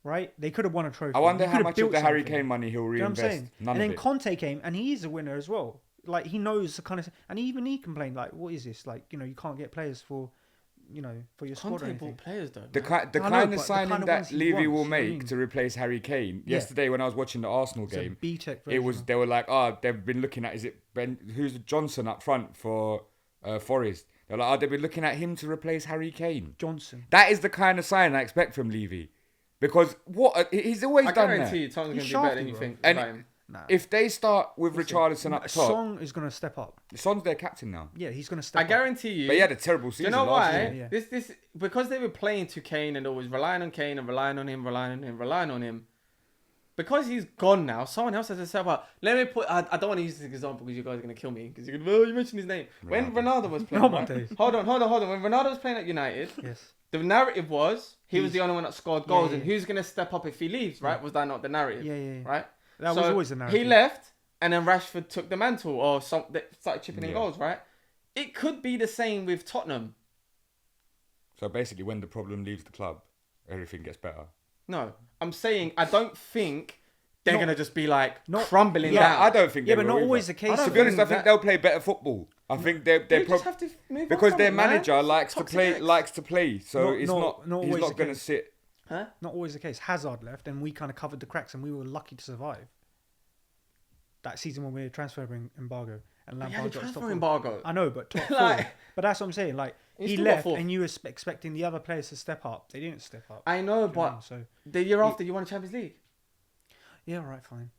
Speaker 2: Right? They could have won a trophy.
Speaker 3: I wonder
Speaker 2: He
Speaker 3: how
Speaker 2: could have
Speaker 3: much of
Speaker 2: built
Speaker 3: the Harry
Speaker 2: something.
Speaker 3: Kane money he'll
Speaker 2: Do you know what I'm
Speaker 3: reinvest.
Speaker 2: saying?
Speaker 3: None
Speaker 2: And
Speaker 3: of
Speaker 2: then
Speaker 3: it.
Speaker 2: Conte came, and he's a winner as well. Like, he knows the kind of... And even he complained, like, what is this? Like, you can't get players for, for your squad or
Speaker 1: Conte
Speaker 2: anything.
Speaker 1: bought players though.
Speaker 3: The
Speaker 1: man.
Speaker 3: kind
Speaker 2: I know,
Speaker 3: of
Speaker 2: but the
Speaker 3: signing
Speaker 2: kind of
Speaker 3: that
Speaker 2: ones he
Speaker 3: Levy
Speaker 2: wants,
Speaker 3: will
Speaker 2: you know what I
Speaker 3: make
Speaker 2: mean?
Speaker 3: to replace Harry Kane.
Speaker 2: Yeah.
Speaker 3: Yesterday when I was watching the Arsenal
Speaker 2: It's a
Speaker 3: game,
Speaker 2: B-Tech
Speaker 3: it was
Speaker 2: version.
Speaker 3: they were like, they've been looking at who's Johnson up front for Forest. They're like, they've been looking at him to replace Harry Kane.
Speaker 2: Johnson.
Speaker 3: That is the kind of sign I expect from Levy, because he's always
Speaker 1: I
Speaker 3: done
Speaker 1: guarantee
Speaker 3: that.
Speaker 1: you, Tom's
Speaker 2: He's
Speaker 1: gonna be better than
Speaker 2: shafty,
Speaker 1: you
Speaker 2: bro.
Speaker 1: think.
Speaker 3: And
Speaker 1: about him.
Speaker 2: Nah.
Speaker 3: If they start with Richarlison up top,
Speaker 2: Song is going to step up.
Speaker 3: Son's their captain now.
Speaker 2: Yeah, he's going to step
Speaker 1: I
Speaker 2: up.
Speaker 1: guarantee you.
Speaker 3: But he had a terrible
Speaker 1: Do
Speaker 3: season
Speaker 1: you know
Speaker 3: last
Speaker 1: why?
Speaker 3: year.
Speaker 2: Yeah.
Speaker 1: This because they were playing to Kane and always relying on Kane and relying on him. Because he's gone now, someone else has to step up. Let me put. I don't want to use this example because you guys are gonna kill me. Because you're gonna. Well, you mentioned his name. When Ronaldo was playing.
Speaker 2: Oh my
Speaker 1: right?
Speaker 2: days.
Speaker 1: Hold on. When Ronaldo was playing at United,
Speaker 2: Yes.
Speaker 1: the narrative was he was the only one that scored goals,
Speaker 2: yeah.
Speaker 1: and who's gonna step up if he leaves? Right? Was that not the narrative?
Speaker 2: Yeah.
Speaker 1: Right.
Speaker 2: That was always the narrative.
Speaker 1: He left, and then Rashford took the mantle, or they started chipping in
Speaker 3: Yeah.
Speaker 1: goals. Right. It could be the same with Tottenham.
Speaker 3: So basically, when the problem leaves the club, everything gets better.
Speaker 1: No, I'm saying I don't think they're
Speaker 2: Not-
Speaker 1: gonna just be like
Speaker 2: not-
Speaker 1: crumbling
Speaker 3: Yeah,
Speaker 1: down.
Speaker 3: I don't think.
Speaker 2: Yeah,
Speaker 3: they
Speaker 2: but
Speaker 3: will
Speaker 2: not
Speaker 3: either.
Speaker 2: always the case.
Speaker 1: I
Speaker 3: To
Speaker 1: don't
Speaker 3: be honest, I
Speaker 1: think
Speaker 3: think
Speaker 1: that-
Speaker 3: they'll play better football. I think they're
Speaker 1: You
Speaker 3: probably
Speaker 1: just have to move on
Speaker 3: because
Speaker 1: from
Speaker 3: their
Speaker 1: it, man.
Speaker 3: manager likes to
Speaker 1: Toxic
Speaker 3: play.
Speaker 1: X.
Speaker 3: Likes to play, so
Speaker 2: No,
Speaker 3: it's
Speaker 2: no,
Speaker 3: not.
Speaker 2: not
Speaker 3: He's
Speaker 2: always
Speaker 3: not
Speaker 2: the
Speaker 3: going to
Speaker 2: case.
Speaker 3: sit.
Speaker 1: Huh?
Speaker 2: Not always the case. Hazard left, and we kind of covered the cracks, and we were lucky to survive. That season when we had transfer embargo, and
Speaker 1: You
Speaker 2: Lampard
Speaker 1: had a
Speaker 2: got
Speaker 1: transfer
Speaker 2: top
Speaker 1: embargo.
Speaker 2: four. I know, but top
Speaker 1: Like-
Speaker 2: four. But that's what I'm saying. Like
Speaker 1: You
Speaker 2: he
Speaker 1: still got
Speaker 2: left,
Speaker 1: fourth.
Speaker 2: and you were expecting the other players to step up. They didn't step up.
Speaker 1: I know,
Speaker 2: Do you know what I mean?
Speaker 1: but
Speaker 2: So
Speaker 1: the year after you won the Champions League.
Speaker 2: yeah, all right, fine.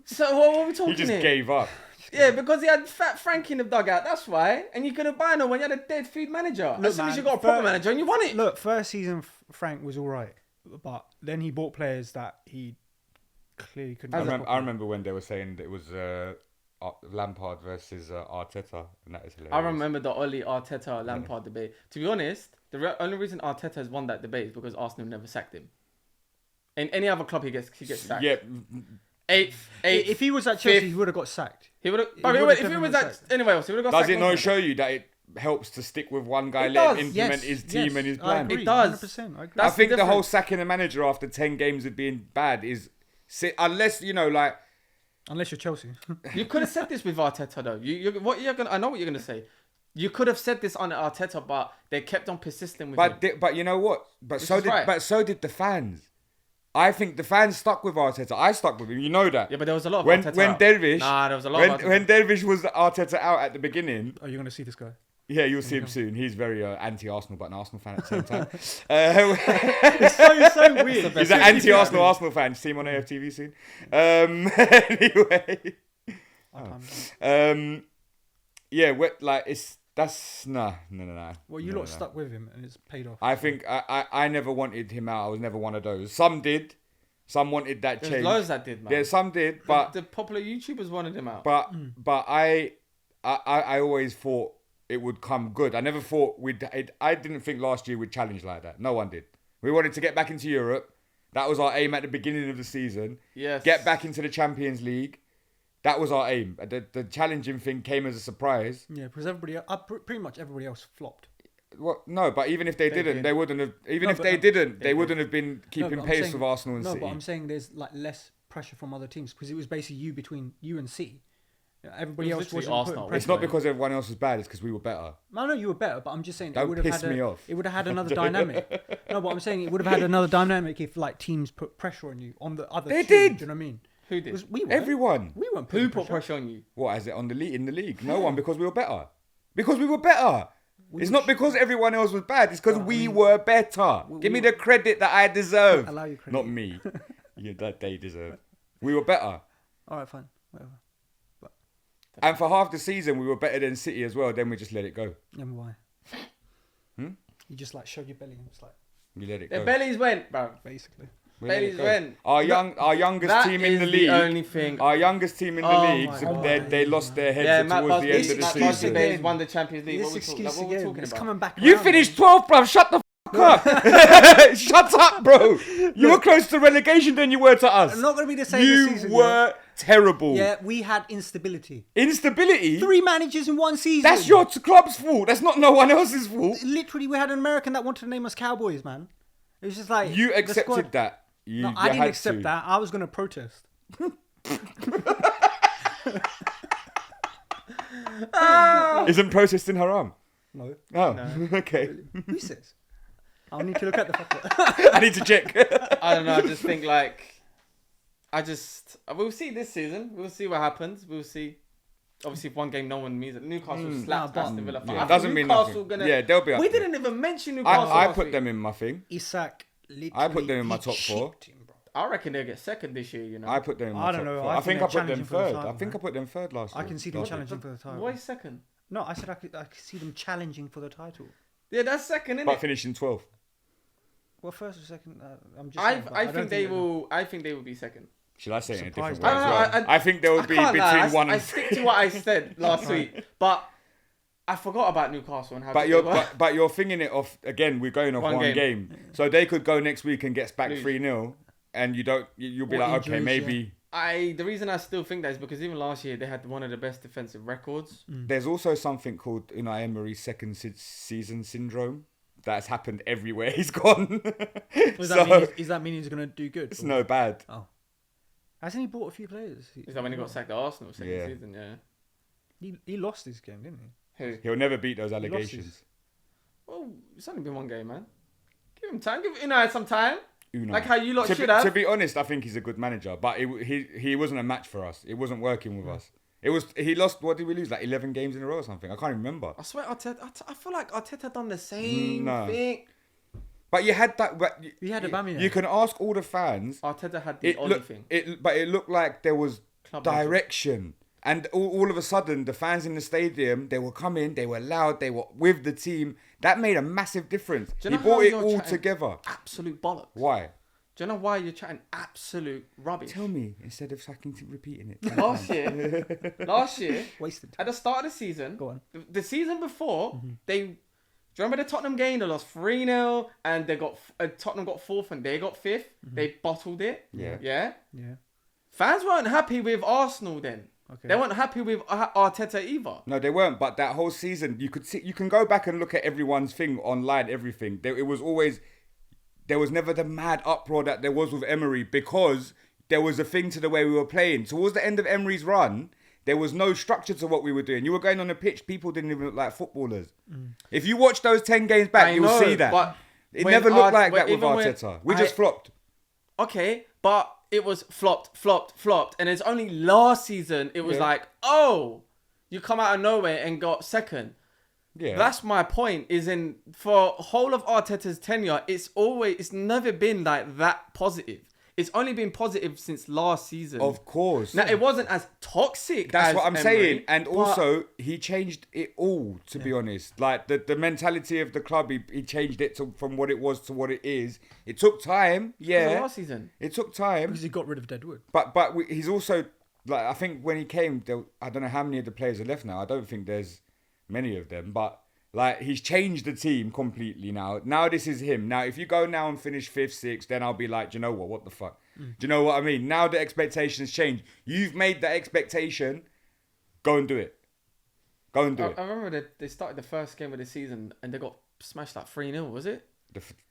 Speaker 1: So what are we talking
Speaker 3: He just
Speaker 1: here?
Speaker 3: gave up.
Speaker 1: Yeah, because he had Fat Frank in the dugout. That's why. And you couldn't buy no one. You had a dead food manager.
Speaker 2: Look,
Speaker 1: as soon as
Speaker 2: man,
Speaker 1: you got a proper
Speaker 2: first-
Speaker 1: manager, and you won it.
Speaker 2: Look, first season Frank was all right. but then he bought players that he clearly couldn't.
Speaker 3: I remember when they were saying that it was Lampard versus Arteta, and that is hilarious.
Speaker 1: I remember the Oli Arteta Lampard debate. To be honest, the only reason Arteta has won that debate is because Arsenal never sacked him. In any other club, he gets sacked.
Speaker 3: Yeah.
Speaker 2: If he was at Chelsea,
Speaker 1: fifth.
Speaker 2: he would have got sacked.
Speaker 1: He would have. If he was at anywhere else, he would have got
Speaker 3: Does
Speaker 1: sacked.
Speaker 3: it not show you that it helps to stick with one guy,
Speaker 1: It
Speaker 3: let him
Speaker 1: does.
Speaker 3: implement his team and his
Speaker 2: I
Speaker 3: plan?
Speaker 2: agree,
Speaker 1: It does.
Speaker 2: 100%, I agree.
Speaker 3: I
Speaker 1: That's
Speaker 3: think
Speaker 1: the
Speaker 3: the whole
Speaker 1: difference.
Speaker 3: sacking a manager after 10 games of being bad is... Unless, like...
Speaker 2: Unless you're Chelsea.
Speaker 1: You could have said this with Arteta though. I know what you're gonna say. You could have said this on Arteta, but they kept on persisting with him.
Speaker 3: But you know what? But
Speaker 1: Which
Speaker 3: so
Speaker 1: is
Speaker 3: did
Speaker 1: right.
Speaker 3: but so did the fans. I think the fans stuck with Arteta. I stuck with him. You know that.
Speaker 1: Yeah, but there was a lot of
Speaker 3: when
Speaker 1: Arteta
Speaker 3: when
Speaker 1: out.
Speaker 3: Dervish
Speaker 1: Nah, there was a lot of Arteta.
Speaker 3: when Dervish was Arteta out at the beginning.
Speaker 2: Are you going to see this guy?
Speaker 3: Yeah, you'll see him soon. He's very anti-Arsenal, but an Arsenal fan at the same time.
Speaker 2: It's so weird.
Speaker 3: He's an anti-Arsenal Arsenal fan. See him on AFTV soon. Anyway, yeah, that's no.
Speaker 2: Well, you
Speaker 3: No.
Speaker 2: lot stuck with him and it's paid off.
Speaker 3: I think I never wanted him out. I was never one of those. Some did. Some wanted that
Speaker 1: There's
Speaker 3: change.
Speaker 1: loads that did, man.
Speaker 3: Yeah, some did, but
Speaker 1: the popular YouTubers wanted him out.
Speaker 3: but I always thought it would come good. I never thought I didn't think last year we'd challenge like that. No one did. We wanted to get back into Europe. That was our aim at the beginning of the season.
Speaker 1: Yes.
Speaker 3: Get back into the Champions League. That was our aim. The challenging thing came as a surprise.
Speaker 2: Yeah, because pretty much everybody else flopped.
Speaker 3: Well, no, but even if they didn't,
Speaker 1: did.
Speaker 3: they wouldn't have. Even
Speaker 2: No,
Speaker 3: if
Speaker 2: but
Speaker 3: they
Speaker 2: I'm-
Speaker 3: didn't,
Speaker 1: They
Speaker 3: they wouldn't have been
Speaker 2: No,
Speaker 3: keeping
Speaker 2: but I'm
Speaker 3: pace
Speaker 2: saying-
Speaker 3: with Arsenal and
Speaker 2: No,
Speaker 3: City.
Speaker 2: but I'm saying there's like less pressure from other teams because it was basically between you and City. Everybody
Speaker 1: It was
Speaker 2: else
Speaker 1: literally
Speaker 2: wasn't
Speaker 1: Arsenal.
Speaker 2: putting pressure.
Speaker 3: It's not
Speaker 2: on it.
Speaker 3: because everyone else was bad. It's because we were better.
Speaker 2: I know you were better, but I'm just saying
Speaker 3: Don't
Speaker 2: it would have
Speaker 3: piss
Speaker 2: had
Speaker 3: me off.
Speaker 2: It would have had another dynamic. No, but I'm saying it would have had another dynamic if like teams put pressure on you on the other.
Speaker 3: They
Speaker 2: team,
Speaker 3: did.
Speaker 2: Do you know what I mean?
Speaker 1: Who did?
Speaker 2: Because we weren't.
Speaker 3: Everyone.
Speaker 2: We weren't
Speaker 1: Who
Speaker 2: putting
Speaker 1: put pressure on you?
Speaker 3: What is it on the league in the league? No one, because we were better. Because we were better. It's
Speaker 2: were
Speaker 3: not because everyone else was bad. It's because we were better. Give me the credit that I deserve.
Speaker 2: Allow you credit.
Speaker 3: Not me. Yeah, that they deserve. We were better.
Speaker 2: All right, fine, whatever.
Speaker 3: And for half the season, we were better than City as well. Then we just let it go.
Speaker 2: And why? You just like showed your belly and it's like
Speaker 3: We let it
Speaker 1: Their
Speaker 3: go.
Speaker 1: bellies went, bro.
Speaker 2: basically.
Speaker 3: We let it
Speaker 1: Bellies
Speaker 3: go.
Speaker 1: went.
Speaker 3: Our youngest
Speaker 1: That
Speaker 3: team in
Speaker 1: is
Speaker 3: the league.
Speaker 1: only thing.
Speaker 3: Our youngest team in the
Speaker 1: Oh
Speaker 3: league.
Speaker 1: my
Speaker 3: So
Speaker 1: God.
Speaker 3: they lost their heads
Speaker 1: Yeah, Matt
Speaker 3: towards the end of the
Speaker 1: Matt
Speaker 3: season.
Speaker 1: Barkley won the Champions League.
Speaker 2: This
Speaker 1: What
Speaker 2: excuse
Speaker 1: we
Speaker 2: again.
Speaker 1: talking
Speaker 2: It's
Speaker 1: about?
Speaker 2: coming back.
Speaker 3: You
Speaker 2: around,
Speaker 3: finished
Speaker 2: man.
Speaker 3: 12th, bruv. Shut the fuck up. Shut up, bro. You were closer to relegation than you were to us.
Speaker 2: I'm not going to be the same this
Speaker 3: You
Speaker 2: season.
Speaker 3: were terrible.
Speaker 2: Yeah, we had instability.
Speaker 3: Instability?
Speaker 2: 3 managers in one season.
Speaker 3: That's your club's fault. That's not no one else's fault.
Speaker 2: Literally, we had an American that wanted to name us Cowboys, man. It was just like
Speaker 3: You
Speaker 2: the
Speaker 3: accepted
Speaker 2: squad.
Speaker 3: that. You,
Speaker 2: No,
Speaker 3: you
Speaker 2: I didn't
Speaker 3: had
Speaker 2: accept
Speaker 3: to.
Speaker 2: that. I was going to protest.
Speaker 3: Isn't protesting haram?
Speaker 2: No.
Speaker 3: Oh, okay.
Speaker 2: Who says? I'll need to look at the fuck.
Speaker 3: I need to check.
Speaker 1: I don't know. I just think we'll see this season. We'll see what happens. We'll see. Obviously, if one game no one means it. Newcastle slapped
Speaker 2: but-
Speaker 1: Aston Villa.
Speaker 3: Yeah,
Speaker 1: I
Speaker 3: it
Speaker 1: think
Speaker 3: doesn't mean
Speaker 1: Newcastle
Speaker 3: nothing.
Speaker 1: Gonna,
Speaker 3: Yeah, they'll be up
Speaker 1: We
Speaker 3: there.
Speaker 1: didn't even mention Newcastle.
Speaker 3: I
Speaker 1: last
Speaker 3: put
Speaker 1: week.
Speaker 3: them in my thing.
Speaker 2: Isak literally.
Speaker 3: I put them in my
Speaker 2: he
Speaker 3: top 4.
Speaker 2: chipped him, bro.
Speaker 1: I reckon they'll get second this year. You know.
Speaker 3: I put them in my
Speaker 2: I
Speaker 3: top
Speaker 2: don't know.
Speaker 3: 4.
Speaker 2: I
Speaker 3: I
Speaker 2: think
Speaker 3: think I
Speaker 2: they're
Speaker 3: put them
Speaker 2: challenging for the
Speaker 3: third.
Speaker 2: title,
Speaker 3: I think I
Speaker 2: man.
Speaker 3: put them third last
Speaker 2: I
Speaker 3: year.
Speaker 2: can see them
Speaker 3: Last year.
Speaker 2: challenging for the title.
Speaker 1: Why second?
Speaker 2: No, I said I could see them challenging for the title.
Speaker 1: Yeah, that's second, isn't
Speaker 3: But
Speaker 1: it?
Speaker 3: finishing 12th.
Speaker 2: Well, first or second, I'm just.
Speaker 1: I
Speaker 2: saying, but
Speaker 1: I
Speaker 2: don't
Speaker 1: think they
Speaker 2: they're-
Speaker 1: will. I think they will be second.
Speaker 3: Should I say it in a different
Speaker 2: Surprised.
Speaker 3: way as
Speaker 1: I don't
Speaker 3: well?
Speaker 1: know,
Speaker 3: I think they would be
Speaker 1: can't
Speaker 3: between
Speaker 1: lie,
Speaker 3: 1
Speaker 1: I
Speaker 3: and...
Speaker 1: stick to what I said last week, but I forgot about Newcastle and how.
Speaker 3: But
Speaker 1: good
Speaker 3: you're
Speaker 1: they were.
Speaker 3: but you're thinking it off again. We're going off
Speaker 1: One
Speaker 3: one
Speaker 1: game.
Speaker 3: game, so they could go next week and get back
Speaker 1: Lose.
Speaker 3: 3-0, and you'll be
Speaker 2: Or
Speaker 3: like, okay,
Speaker 2: injuries,
Speaker 3: maybe.
Speaker 1: The reason I still think that is because even last year they had one of the best defensive records.
Speaker 3: There's also something called Unai Emery's second season syndrome that's happened everywhere he's gone.
Speaker 2: Does
Speaker 3: So,
Speaker 2: that mean he's gonna do good?
Speaker 3: it's no bad.
Speaker 2: Oh, hasn't he bought a few players?
Speaker 1: Is that when he got sacked at Arsenal second
Speaker 3: Yeah.
Speaker 1: season? Yeah.
Speaker 2: He lost his game, didn't he?
Speaker 1: Who?
Speaker 3: He'll never beat those
Speaker 2: lost his-
Speaker 3: allegations.
Speaker 1: Well, it's only been one game, man. Give him time. Give Unai some time.
Speaker 3: Unai.
Speaker 1: Like how you lot
Speaker 3: to
Speaker 1: should
Speaker 3: be,
Speaker 1: have.
Speaker 3: To be honest, I think he's a good manager, but he wasn't a match for us. It wasn't working with us. He lost. What did we lose? Like 11 games in a row or something. I can't remember.
Speaker 1: I swear, I feel like Arteta done the same
Speaker 3: No.
Speaker 1: thing.
Speaker 3: But you had that. But
Speaker 2: We had Aubameyang.
Speaker 3: You can ask all the fans.
Speaker 1: Arteta had the Oli thing.
Speaker 3: But it looked like there was
Speaker 1: Club legend.
Speaker 3: direction. And all of a sudden, the fans in the stadium, they were coming, they were loud, they were with the team. That made a massive difference.
Speaker 1: Do
Speaker 3: He
Speaker 1: you know how
Speaker 3: brought it
Speaker 1: you're
Speaker 3: all
Speaker 1: chatting
Speaker 3: together.
Speaker 1: Absolute bollocks.
Speaker 3: Why?
Speaker 1: Do you know why you're chatting absolute rubbish?
Speaker 3: Tell me, instead of repeating it.
Speaker 1: Last year,
Speaker 2: Wasted.
Speaker 1: at the start of the season,
Speaker 2: Go on.
Speaker 1: the season before, they, do you remember the Tottenham game? They lost 3-0 and they got, Tottenham got 4th and they got 5th. They bottled it.
Speaker 3: Yeah.
Speaker 1: Yeah.
Speaker 2: Yeah.
Speaker 1: Fans weren't happy with Arsenal then.
Speaker 2: Okay.
Speaker 1: They weren't happy with Arteta either.
Speaker 3: No, they weren't. But that whole season, you can go back and look at everyone's thing online, everything. It was always, there was never the mad uproar that there was with Emery because there was a thing to the way we were playing. Towards the end of Emery's run, there was no structure to what we were doing. You were going on the pitch, people didn't even look like footballers. If you watch those 10 games back, you'll see that.
Speaker 1: But
Speaker 3: It
Speaker 1: when
Speaker 3: never looked like that with
Speaker 1: even when
Speaker 3: Arteta. We just flopped.
Speaker 1: Okay, but it was flopped. And it's only last season it was
Speaker 3: Yeah.
Speaker 1: like, oh, you come out of nowhere and got second.
Speaker 3: Yeah.
Speaker 1: That's my point. Is in for whole of Arteta's tenure, it's never been like that positive. It's only been positive since last season.
Speaker 3: Of course.
Speaker 1: Now it wasn't as toxic.
Speaker 3: That's
Speaker 1: as
Speaker 3: what I'm
Speaker 1: Emery,
Speaker 3: saying. And
Speaker 1: but-
Speaker 3: also, he changed it all, to be honest. Like, the mentality of the club, he changed it from what it was to what it is. It took time,
Speaker 1: because of
Speaker 3: yeah.
Speaker 1: last season.
Speaker 3: It took time.
Speaker 2: Because he got rid of Deadwood.
Speaker 3: But he's also, like, I think when he came, I don't know how many of the players are left now. I don't think there's many of them. But, like, he's changed the team completely now. Now this is him. Now, if you go now and finish 5th, 6th, then I'll be like, do you know what the fuck? Do you know what I mean? Now the expectations change. You've made that expectation. Go and do it. Go and do it.
Speaker 1: I remember they started the first game of the season and they got smashed like 3-0, was it?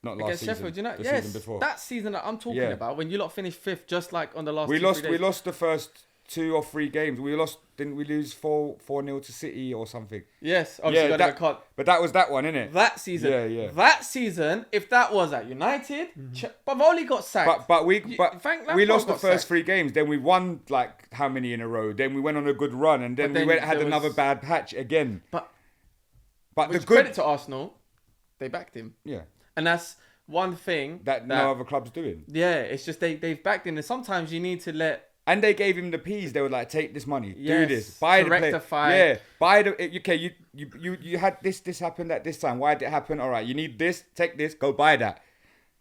Speaker 3: Not last
Speaker 1: Against
Speaker 3: season.
Speaker 1: Sheffield, you know?
Speaker 3: The
Speaker 1: Yes,
Speaker 3: season before.
Speaker 1: that season that I'm talking
Speaker 3: Yeah.
Speaker 1: about, when you lot finished 5th, just like on the last
Speaker 3: We
Speaker 1: 2-3
Speaker 3: lost.
Speaker 1: days.
Speaker 3: We lost the first 2 or 3 games. We lost. Didn't we lose 4-0 to City or something?
Speaker 1: Yes, obviously got a cut.
Speaker 3: But that was that one, innit?
Speaker 1: That season.
Speaker 3: Yeah.
Speaker 1: That season, if that was at United, Bavoli got sacked.
Speaker 3: But we
Speaker 1: Frank
Speaker 3: we
Speaker 1: Lampard
Speaker 3: lost the
Speaker 1: got
Speaker 3: first
Speaker 1: sacked.
Speaker 3: 3 games. Then we won like how many in a row? Then we went on a good run, and then
Speaker 1: But
Speaker 3: we
Speaker 1: then
Speaker 3: had
Speaker 1: there
Speaker 3: another
Speaker 1: was-
Speaker 3: bad patch again.
Speaker 1: But
Speaker 3: the
Speaker 1: which
Speaker 3: good,
Speaker 1: credit to Arsenal, they backed him.
Speaker 3: yeah,
Speaker 1: And that's one thing
Speaker 3: that no other club's doing.
Speaker 1: Yeah, it's just they've backed him. And sometimes you need to let...
Speaker 3: And they gave him the P's. They were like, take this money,
Speaker 1: Yes,
Speaker 3: do this, buy
Speaker 1: to
Speaker 3: the player.
Speaker 1: rectify.
Speaker 3: Yeah, buy the. Okay, you had this happened at this time. Why did it happen? All right, you need this. Take this. Go buy that.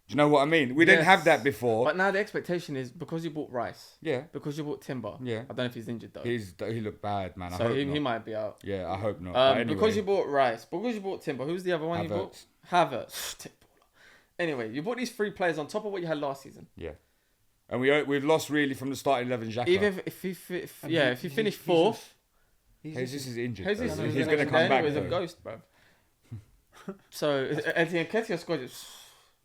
Speaker 3: Do you know what I mean? We didn't
Speaker 1: Yes.
Speaker 3: have that before.
Speaker 1: But now the expectation is because you bought Rice.
Speaker 3: Yeah.
Speaker 1: Because you bought Timber.
Speaker 3: Yeah.
Speaker 1: I don't know if he's injured though.
Speaker 3: He looked bad, man. I
Speaker 1: so
Speaker 3: hope
Speaker 1: he
Speaker 3: not.
Speaker 1: might be out.
Speaker 3: Yeah, I hope not. But anyway,
Speaker 1: Because you bought Rice, because you bought Timber, who's the other one you bought?
Speaker 3: Havertz.
Speaker 1: Havertz. Anyway, you bought these 3 players on top of what you had last season.
Speaker 3: Yeah. And we've lost really from the starting 11. Xhaka.
Speaker 1: Even if you finish 4th,
Speaker 3: Jesus is injured.
Speaker 1: Jesus
Speaker 3: though.
Speaker 1: is
Speaker 3: He's gonna come back.
Speaker 1: He's a
Speaker 3: though.
Speaker 1: ghost, bro. So Etienne Nketiah scored it.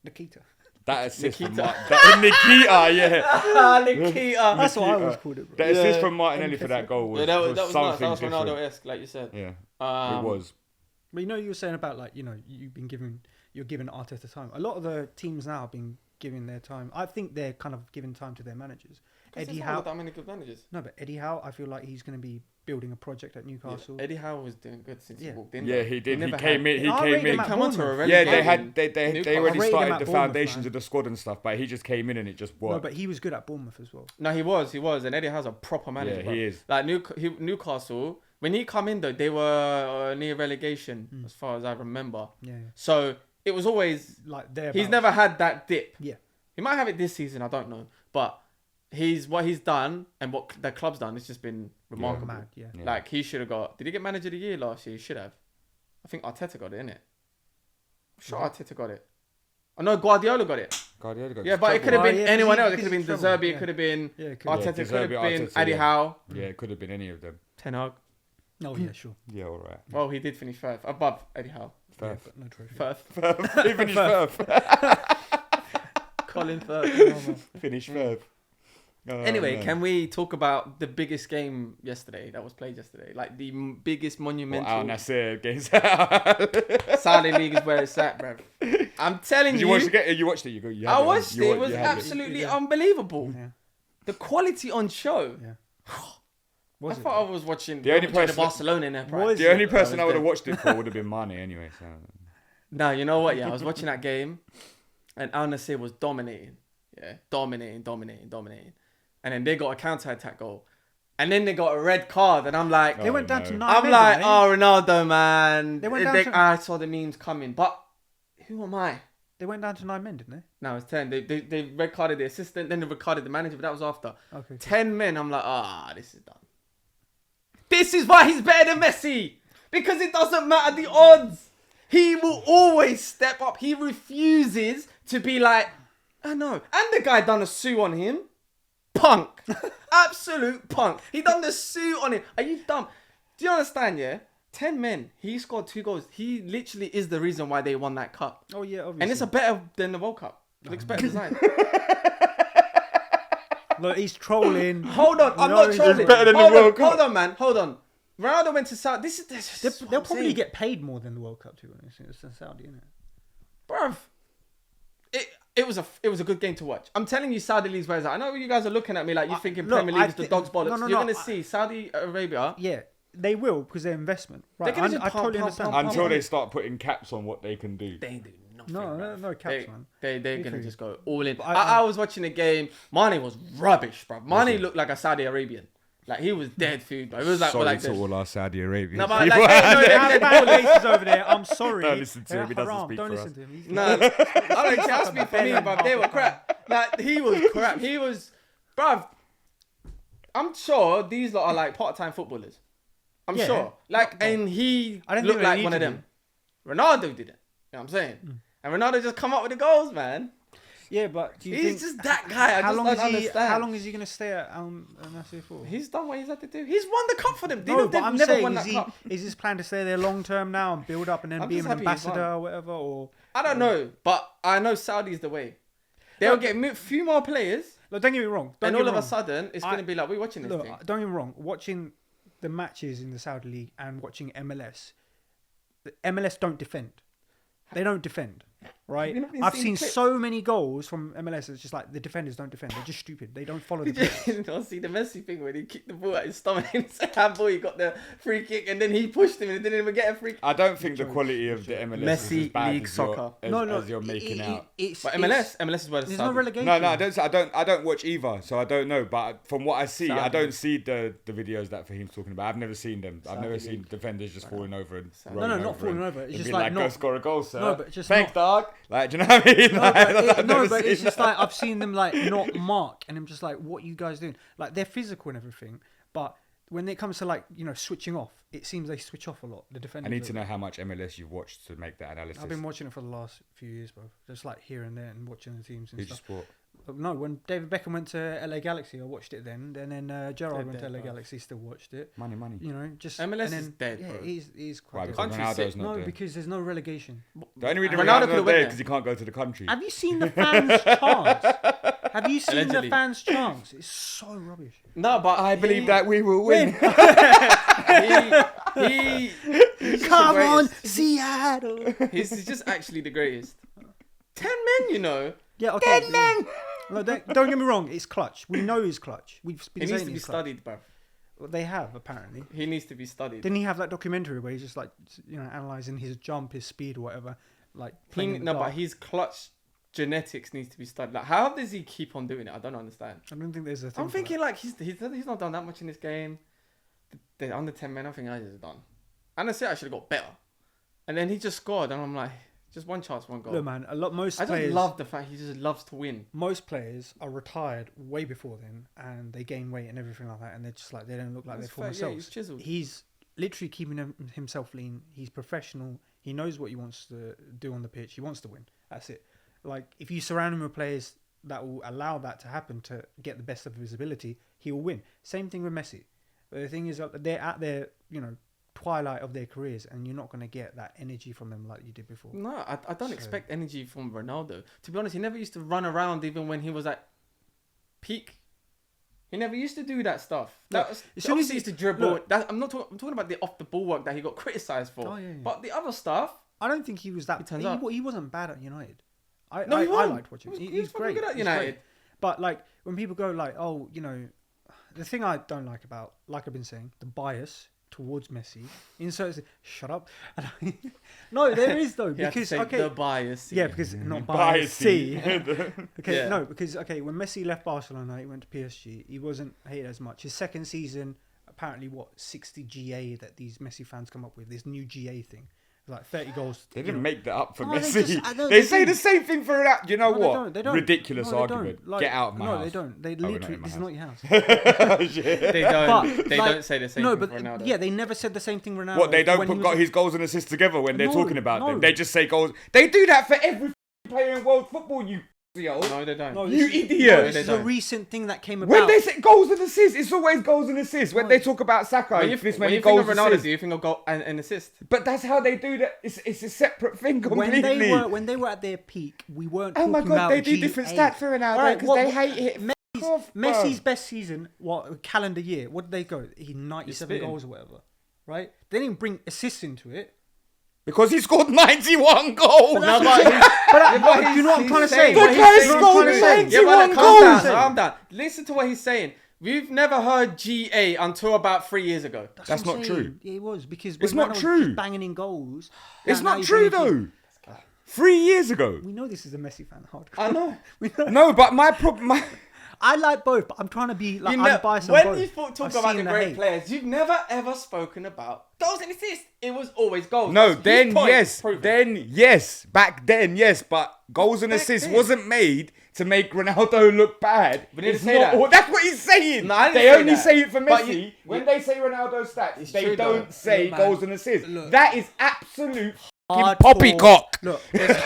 Speaker 2: Nikita.
Speaker 3: That assist from
Speaker 1: Nikita.
Speaker 3: Nikita, yeah.
Speaker 1: Nikita.
Speaker 2: That's what I always called it, bro.
Speaker 3: That assist
Speaker 1: Yeah.
Speaker 3: from Martinelli for that goal was,
Speaker 1: Yeah, that was nice.
Speaker 3: something
Speaker 1: That was
Speaker 3: different.
Speaker 1: Ronaldo-esque, like you said.
Speaker 3: Yeah,
Speaker 1: Um,
Speaker 3: it was.
Speaker 2: But you know, you were saying about like, you know, you're giving Arteta time. A lot of the teams now have been giving their time. I think they're kind of giving time to their managers. Eddie Howe.
Speaker 1: That many good managers.
Speaker 2: No, but Eddie Howe, I feel like he's going to be building a project at Newcastle.
Speaker 1: Yeah, Eddie Howe was doing good since he
Speaker 2: Yeah.
Speaker 1: walked in.
Speaker 3: Yeah,
Speaker 1: though.
Speaker 3: he did. He
Speaker 1: never
Speaker 3: came
Speaker 1: had-
Speaker 3: in. He
Speaker 2: I
Speaker 3: came
Speaker 2: rate him
Speaker 3: in.
Speaker 2: at
Speaker 1: Come on to a
Speaker 2: Bournemouth.
Speaker 1: really
Speaker 3: Yeah,
Speaker 1: good
Speaker 3: they
Speaker 1: game.
Speaker 3: they
Speaker 1: Newcastle.
Speaker 3: already
Speaker 2: I rated him
Speaker 3: started
Speaker 2: at
Speaker 3: the
Speaker 2: Bournemouth,
Speaker 3: foundations
Speaker 2: man.
Speaker 3: of the squad and stuff, but he just came in and it just
Speaker 2: No,
Speaker 3: worked.
Speaker 2: but he was good at Bournemouth as well.
Speaker 1: No, he was, and Eddie Howe's a proper manager.
Speaker 3: Yeah,
Speaker 1: bro.
Speaker 3: he is.
Speaker 1: Like Newcastle, when he come in though, they were near relegation as far as I remember.
Speaker 2: Yeah.
Speaker 1: So it was always
Speaker 2: Like there.
Speaker 1: he's never had that dip.
Speaker 2: Yeah.
Speaker 1: He might have it this season, I don't know, but what he's done and what the club's done, it's just been remarkable.
Speaker 2: Mad, yeah.
Speaker 3: Yeah.
Speaker 1: Like he should have got. Did he get manager of the year last year? He should have. I think Arteta got it, innit? I'm sure Arteta got it. I know Guardiola got it.
Speaker 3: Guardiola got
Speaker 1: Yeah,
Speaker 3: his
Speaker 1: but it could
Speaker 3: treble.
Speaker 1: have been
Speaker 2: Oh, yeah,
Speaker 1: anyone
Speaker 2: because
Speaker 1: else.
Speaker 2: he-
Speaker 1: It could have been
Speaker 2: because
Speaker 1: De
Speaker 2: he's
Speaker 1: Zerbi. It
Speaker 2: treble,
Speaker 1: could have been
Speaker 2: Yeah, it could
Speaker 1: Arteta.
Speaker 3: Yeah,
Speaker 1: Could have
Speaker 3: De Zerbi,
Speaker 1: been
Speaker 3: Arteta,
Speaker 1: Eddie
Speaker 3: yeah.
Speaker 1: Howe.
Speaker 3: Yeah, it could have been any of them.
Speaker 1: Ten Hag.
Speaker 2: Oh yeah, sure.
Speaker 3: Yeah, all right.
Speaker 1: Well, he did finish first, above Eddie Howe.
Speaker 2: Yeah,
Speaker 3: Firth.
Speaker 2: but no trophy.
Speaker 1: Firth.
Speaker 3: He finished Firth.
Speaker 1: Colin Firth.
Speaker 3: Finished Firth. Oh,
Speaker 1: Anyway,
Speaker 3: man.
Speaker 1: can we talk about the biggest game yesterday that was played yesterday? Like the biggest
Speaker 3: Well,
Speaker 1: monumental.
Speaker 3: al-Nassr against.
Speaker 1: Saudi League is where it's at, bro. I'm telling
Speaker 3: Did
Speaker 1: you.
Speaker 3: you watch the game? You watched it. You had
Speaker 1: I
Speaker 3: it.
Speaker 1: watched
Speaker 3: You
Speaker 1: it.
Speaker 3: wa-
Speaker 1: It was
Speaker 3: you had
Speaker 1: absolutely
Speaker 2: Yeah.
Speaker 1: unbelievable.
Speaker 2: Yeah.
Speaker 1: The quality on show.
Speaker 2: Yeah.
Speaker 1: I
Speaker 2: Was it?
Speaker 1: thought I was watching
Speaker 3: The only person-
Speaker 1: Barcelona in their prime.
Speaker 2: Was
Speaker 3: The only
Speaker 2: it?
Speaker 3: person I
Speaker 1: was
Speaker 3: would have
Speaker 1: there.
Speaker 3: watched it for would have been Mane anyway. So.
Speaker 1: No, you know what? Yeah, I was watching that game, and Al Nassr was dominating. Yeah, dominating. And then they got a counter-attack goal. And then they got a red card, and I'm like,
Speaker 2: They went down to 9
Speaker 1: I'm
Speaker 2: men.
Speaker 1: like,
Speaker 2: didn't they?
Speaker 1: oh, Ronaldo, man.
Speaker 2: They went down to-
Speaker 1: I saw the memes coming, but who am I?
Speaker 2: They went down to 9 men, didn't they?
Speaker 1: No, it's 10. They red carded the assistant, then they red carded the manager, but that was after.
Speaker 2: Okay.
Speaker 1: 10 men. I'm like, this is done. This is why he's better than Messi. Because it doesn't matter the odds. He will always step up. He refuses to be like, I know. And the guy done a sue on him. Punk. Absolute punk. He done the sue on him. Are you dumb? Do you understand, yeah? 10 men. He scored 2 goals. He literally is the reason why they won that cup.
Speaker 2: Oh, yeah, obviously.
Speaker 1: And it's a better than the World Cup. It looks better designed.
Speaker 2: Look, he's trolling.
Speaker 1: Hold on, I'm
Speaker 2: No,
Speaker 1: not
Speaker 2: he's
Speaker 1: trolling.
Speaker 3: better than the
Speaker 1: hold
Speaker 3: World
Speaker 1: on,
Speaker 3: Cup.
Speaker 1: hold on, man. Hold on. Ronaldo went to Saudi. This is
Speaker 2: They'll probably get paid more than the World Cup, too. It's in Saudi, isn't it?
Speaker 1: Bruv. It was a good game to watch. I'm telling you, Saudi League's where it's at. I know you guys are looking at me like you're thinking
Speaker 2: look,
Speaker 1: Premier League is the
Speaker 2: think-
Speaker 1: dog's bollocks.
Speaker 2: no,
Speaker 1: You're
Speaker 2: no,
Speaker 1: going to see Saudi Arabia.
Speaker 2: Yeah, they will because they're investment. Right,
Speaker 1: They're gonna just
Speaker 2: I
Speaker 1: pump,
Speaker 2: totally
Speaker 1: pump,
Speaker 2: understand.
Speaker 1: pump,
Speaker 3: Until they start putting caps on what they can do.
Speaker 1: They ain't doing nothing.
Speaker 2: No caps, man.
Speaker 1: They're going to
Speaker 2: Literally.
Speaker 1: just go all in.
Speaker 2: But
Speaker 1: I was watching the game. Mane was rubbish, bro. Mane looked like a Saudi Arabian. Like, he was dead food, bro. It was like,
Speaker 3: Sorry
Speaker 1: like
Speaker 3: to
Speaker 1: this.
Speaker 3: all our Saudi Arabians.
Speaker 1: No, but
Speaker 3: people
Speaker 1: like,
Speaker 3: out
Speaker 1: no,
Speaker 3: there.
Speaker 1: they-
Speaker 2: Have bad faces over there. I'm sorry.
Speaker 3: Don't listen to him, he doesn't
Speaker 2: Haram,
Speaker 3: speak
Speaker 2: Don't
Speaker 3: for
Speaker 2: listen
Speaker 3: us.
Speaker 2: to him. He's
Speaker 1: No, I don't care. I speak for me, but they were crap. Like, he was crap. He was, bruv. I'm sure these lot are like part-time footballers. I'm
Speaker 2: Yeah.
Speaker 1: sure. Like, and he
Speaker 2: I don't
Speaker 1: looked
Speaker 2: think they
Speaker 1: like
Speaker 2: need
Speaker 1: one of
Speaker 2: to
Speaker 1: them. Ronaldo did it. You know what I'm saying? And Ronaldo just come up with the goals, man.
Speaker 2: Yeah, but do you
Speaker 1: He's
Speaker 2: think
Speaker 1: just that guy. I
Speaker 2: how
Speaker 1: just
Speaker 2: long
Speaker 1: don't
Speaker 2: is he?
Speaker 1: understand.
Speaker 2: How long is he gonna stay at al-nassr for?
Speaker 1: He's done what he's had to do. He's won the cup for them.
Speaker 2: No,
Speaker 1: They've
Speaker 2: but I'm
Speaker 1: never
Speaker 2: saying,
Speaker 1: won that cup.
Speaker 2: is his plan to stay there long term now and build up and then
Speaker 1: I'm
Speaker 2: be
Speaker 1: just
Speaker 2: an
Speaker 1: happy he's
Speaker 2: ambassador
Speaker 1: won.
Speaker 2: or whatever? Or
Speaker 1: I don't know, but I know Saudi's the way. They'll get a few more players,
Speaker 2: look, don't get me wrong. Don't
Speaker 1: and
Speaker 2: get
Speaker 1: all
Speaker 2: me
Speaker 1: of a
Speaker 2: wrong.
Speaker 1: sudden, it's going to be like, we're watching this
Speaker 2: Look,
Speaker 1: thing.
Speaker 2: don't get me wrong. Watching the matches in the Saudi League and watching MLS, the MLS don't defend. They don't defend, right?
Speaker 1: Have you not been
Speaker 2: I've
Speaker 1: seeing
Speaker 2: seen
Speaker 1: clips?
Speaker 2: so many goals from MLS. It's just like the defenders don't defend. They're just stupid. They don't follow the players.
Speaker 1: You don't see the Messi thing when he kicked the ball at his stomach and it's a handball, he got the free kick and then he pushed him and didn't even get a free kick.
Speaker 3: I don't think the quality of the MLS is
Speaker 1: Messi
Speaker 3: as bad
Speaker 1: League
Speaker 3: as
Speaker 1: soccer.
Speaker 3: as you're making out.
Speaker 1: But MLS is where the
Speaker 2: There's no
Speaker 1: Saudi.
Speaker 2: relegation.
Speaker 3: No, I don't watch either, so I don't know. But from what I see, I don't see the videos that Fahim's talking about. I've never seen them. I've never seen defenders just falling over and rolling
Speaker 2: No, not
Speaker 3: over
Speaker 2: falling
Speaker 3: and
Speaker 2: over. It's
Speaker 3: it'd
Speaker 2: just
Speaker 3: be
Speaker 2: like
Speaker 3: go
Speaker 2: not-
Speaker 3: score a goal, sir.
Speaker 2: No, but just
Speaker 3: thanks,
Speaker 2: not-
Speaker 3: dog. Like, do you know what I mean?
Speaker 2: No,
Speaker 3: Like,
Speaker 2: but,
Speaker 3: I've never
Speaker 2: but
Speaker 3: seen
Speaker 2: it's just
Speaker 3: that.
Speaker 2: like I've seen them like not mark, and I'm just like, what are you guys doing? Like they're physical and everything, but when it comes to like switching off, it seems they switch off a lot. The
Speaker 3: I
Speaker 2: defenders.
Speaker 3: need to know how much MLS you've watched to make that analysis.
Speaker 2: I've been watching it for the last few years, bro. Just like here and there, and watching the teams and
Speaker 3: Who's your
Speaker 2: stuff.
Speaker 3: sport?
Speaker 2: No, when David Beckham went to LA Galaxy, I watched it then. And then Gerrard went to
Speaker 1: dead,
Speaker 2: LA
Speaker 1: bro.
Speaker 2: Galaxy, still watched it.
Speaker 3: Money.
Speaker 2: Just
Speaker 1: MLS
Speaker 2: and then,
Speaker 1: is dead,
Speaker 2: Yeah,
Speaker 1: bro.
Speaker 2: he's
Speaker 3: Why?
Speaker 2: quite
Speaker 3: Because
Speaker 2: dead.
Speaker 1: Country's
Speaker 3: Ronaldo's
Speaker 1: sick.
Speaker 3: not
Speaker 2: No,
Speaker 3: there.
Speaker 2: because there's no relegation.
Speaker 3: The only reason
Speaker 1: Ronaldo
Speaker 3: Ronaldo's
Speaker 1: could've
Speaker 3: not
Speaker 1: went
Speaker 3: there
Speaker 1: there.
Speaker 3: because he can't go to the country.
Speaker 2: Have you seen the fans' chants? Have you seen
Speaker 1: Allegedly.
Speaker 2: the fans' chants? It's so rubbish.
Speaker 1: No, but
Speaker 3: I believe that we will win.
Speaker 1: he's just
Speaker 2: Come
Speaker 1: the
Speaker 2: on,
Speaker 1: greatest.
Speaker 2: Seattle.
Speaker 1: He's just actually the greatest. 10 men, you know.
Speaker 2: Yeah, okay. No, don't get me wrong. It's clutch. We know he's clutch. We've been
Speaker 1: He
Speaker 2: saying
Speaker 1: needs to be
Speaker 2: he's clutch.
Speaker 1: studied, bruv.
Speaker 2: Well, they have apparently.
Speaker 1: He needs to be studied.
Speaker 2: Didn't he have that documentary where he's just like analyzing his jump, his speed, or whatever? Like playing in the
Speaker 1: No, but
Speaker 2: dark?
Speaker 1: his clutch genetics needs to be studied. Like, how does he keep on doing it? I don't understand.
Speaker 2: I don't think there's a thing.
Speaker 1: I'm
Speaker 2: for
Speaker 1: thinking like he's not done that much in this game. The under 10 men, I think I just done. And I said I should have got better. And then he just scored, and I'm like, just one chance, one
Speaker 2: that.
Speaker 1: goal.
Speaker 2: Look, man. Most
Speaker 1: I just
Speaker 2: players
Speaker 1: love the fact he just loves to win.
Speaker 2: Most players are retired way before then, and they gain weight and everything like that, and they're just like they don't look like
Speaker 1: That's
Speaker 2: they're for
Speaker 1: fair, yeah,
Speaker 2: themselves.
Speaker 1: he's chiseled.
Speaker 2: He's literally keeping himself lean. He's professional. He knows what he wants to do on the pitch. He wants to win. That's it. Like if you surround him with players that will allow that to happen to get the best of his ability, he will win. Same thing with Messi. But the thing is, they're at their twilight of their careers, and you're not going to get that energy from them like you did before.
Speaker 1: No, I don't
Speaker 2: So-
Speaker 1: expect energy from Ronaldo. To be honest, he never used to run around even when he was at peak. He never used to do that stuff.
Speaker 2: Look,
Speaker 1: As
Speaker 2: as
Speaker 1: soon
Speaker 2: soon
Speaker 1: as
Speaker 2: as
Speaker 1: he used
Speaker 2: he-
Speaker 1: to dribble,
Speaker 2: look.
Speaker 1: I'm talking about the off the ball work that he got criticised for.
Speaker 2: Oh, yeah, yeah.
Speaker 1: But the other stuff,
Speaker 2: I don't think he was that.
Speaker 1: He turns up.
Speaker 2: He wasn't bad at United. I
Speaker 1: wasn't.
Speaker 2: liked watching.
Speaker 1: He was
Speaker 2: He's
Speaker 1: fucking
Speaker 2: great.
Speaker 1: good at
Speaker 2: He's
Speaker 1: United.
Speaker 2: great. But like when people go like, oh, the thing I don't like about, like I've been saying, the bias towards Messi. Inserts. Shut up. No, there is though,
Speaker 1: You have to
Speaker 2: because
Speaker 1: say the bias.
Speaker 2: yeah, because not
Speaker 3: Biased.
Speaker 2: biased. Okay,
Speaker 1: Yeah.
Speaker 2: no, because when Messi left Barcelona, he went to PSG. He wasn't hated as much. His second season, apparently, 60 GA that these Messi fans come up with. This new GA thing, like 30 goals.
Speaker 3: They didn't make that up for
Speaker 2: No, they
Speaker 3: Messi.
Speaker 2: just- I know,
Speaker 3: they
Speaker 2: they
Speaker 3: say
Speaker 2: do.
Speaker 3: the same thing for Ronaldo. You know
Speaker 2: No, they
Speaker 3: what?
Speaker 2: don't, they don't.
Speaker 3: Ridiculous
Speaker 2: No, they don't.
Speaker 3: argument.
Speaker 2: Like,
Speaker 3: Get out of my house.
Speaker 2: No, they don't. They
Speaker 3: Oh, we're not
Speaker 2: literally.
Speaker 3: in my
Speaker 2: This is
Speaker 3: house.
Speaker 2: not your house.
Speaker 1: They don't.
Speaker 2: But,
Speaker 1: they
Speaker 2: like,
Speaker 1: don't say the same
Speaker 2: no,
Speaker 1: thing
Speaker 2: but
Speaker 1: for Ronaldo.
Speaker 2: yeah, they never said the same thing. Ronaldo.
Speaker 3: What, they don't
Speaker 2: when he
Speaker 3: put
Speaker 2: was-
Speaker 3: his goals and assists together when they're
Speaker 2: No,
Speaker 3: talking about them?
Speaker 2: no.
Speaker 3: They just say goals. They do that for every player in world football, you yo.
Speaker 1: No, they don't.
Speaker 2: No,
Speaker 3: You
Speaker 2: this is-
Speaker 3: idiot.
Speaker 2: No,
Speaker 1: They
Speaker 2: this is a
Speaker 1: don't.
Speaker 2: recent thing that came about.
Speaker 3: When they say goals and assists, it's always goals and assists. When they talk about Saka,
Speaker 1: When you,
Speaker 3: it's this
Speaker 1: when
Speaker 3: many
Speaker 1: you think
Speaker 3: goals
Speaker 1: of
Speaker 3: and
Speaker 1: Ronaldo,
Speaker 3: assists.
Speaker 1: do you think of goal and assist?
Speaker 3: But that's how they do that. It's a separate thing completely.
Speaker 2: when they were at their peak, we weren't.
Speaker 3: Oh my
Speaker 2: talking
Speaker 3: god,
Speaker 2: about
Speaker 3: they do different
Speaker 2: GA.
Speaker 3: stats for Ronaldo
Speaker 2: Alright,
Speaker 3: because
Speaker 2: what-
Speaker 3: they
Speaker 2: what-
Speaker 3: hate it.
Speaker 2: Messi's best season, calendar year? What did they go? He 97
Speaker 1: spitting.
Speaker 2: goals or whatever, right? They didn't bring assists into it.
Speaker 3: Because he scored 91 goals.
Speaker 2: But that's what- but do you know what I'm trying to say?
Speaker 3: The
Speaker 2: What he's
Speaker 3: guy
Speaker 2: saying-
Speaker 3: scored
Speaker 2: what I'm trying to say.
Speaker 3: 91
Speaker 1: calm down,
Speaker 3: goals.
Speaker 1: calm down. Listen to what he's saying. We've never heard GA until about 3 years ago.
Speaker 3: That's
Speaker 2: what I'm
Speaker 3: not
Speaker 2: saying.
Speaker 3: true.
Speaker 2: Yeah, it was because
Speaker 3: It's
Speaker 2: when
Speaker 3: not
Speaker 2: Ronaldo was
Speaker 3: true.
Speaker 2: just banging in goals.
Speaker 3: It's
Speaker 2: now
Speaker 3: not
Speaker 2: he's
Speaker 3: true
Speaker 2: only-
Speaker 3: though. 3 years ago.
Speaker 2: We know this is a Messi fan. Hardcore.
Speaker 1: I know.
Speaker 2: We know.
Speaker 3: No, but my problem.
Speaker 2: I like both, but I'm trying to be like
Speaker 1: You know,
Speaker 2: unbiased on
Speaker 1: when
Speaker 2: both.
Speaker 1: you talk
Speaker 2: I've
Speaker 1: about
Speaker 2: seen
Speaker 1: the great
Speaker 2: hate.
Speaker 1: players, you've never ever spoken about goals and assists. It was always goals.
Speaker 3: No,
Speaker 1: That's his
Speaker 3: then
Speaker 1: point.
Speaker 3: yes,
Speaker 1: Prove it.
Speaker 3: then yes, back then yes, but goals and
Speaker 1: Back
Speaker 3: assists
Speaker 1: then.
Speaker 3: wasn't made to make Ronaldo look bad.
Speaker 1: We didn't
Speaker 3: It's
Speaker 1: say
Speaker 3: not-
Speaker 1: that.
Speaker 3: That's what he's saying.
Speaker 1: No, I didn't
Speaker 3: they
Speaker 1: say
Speaker 3: only
Speaker 1: that.
Speaker 3: say it for
Speaker 1: But
Speaker 3: Messi.
Speaker 1: you-
Speaker 3: When they say Ronaldo's stats,
Speaker 1: It's
Speaker 3: they
Speaker 1: true,
Speaker 3: don't
Speaker 1: though.
Speaker 3: say
Speaker 2: Look, man,
Speaker 3: goals and assists.
Speaker 2: look.
Speaker 3: That is absolute fucking
Speaker 2: Hardcore-
Speaker 3: poppycock.
Speaker 2: Look, there's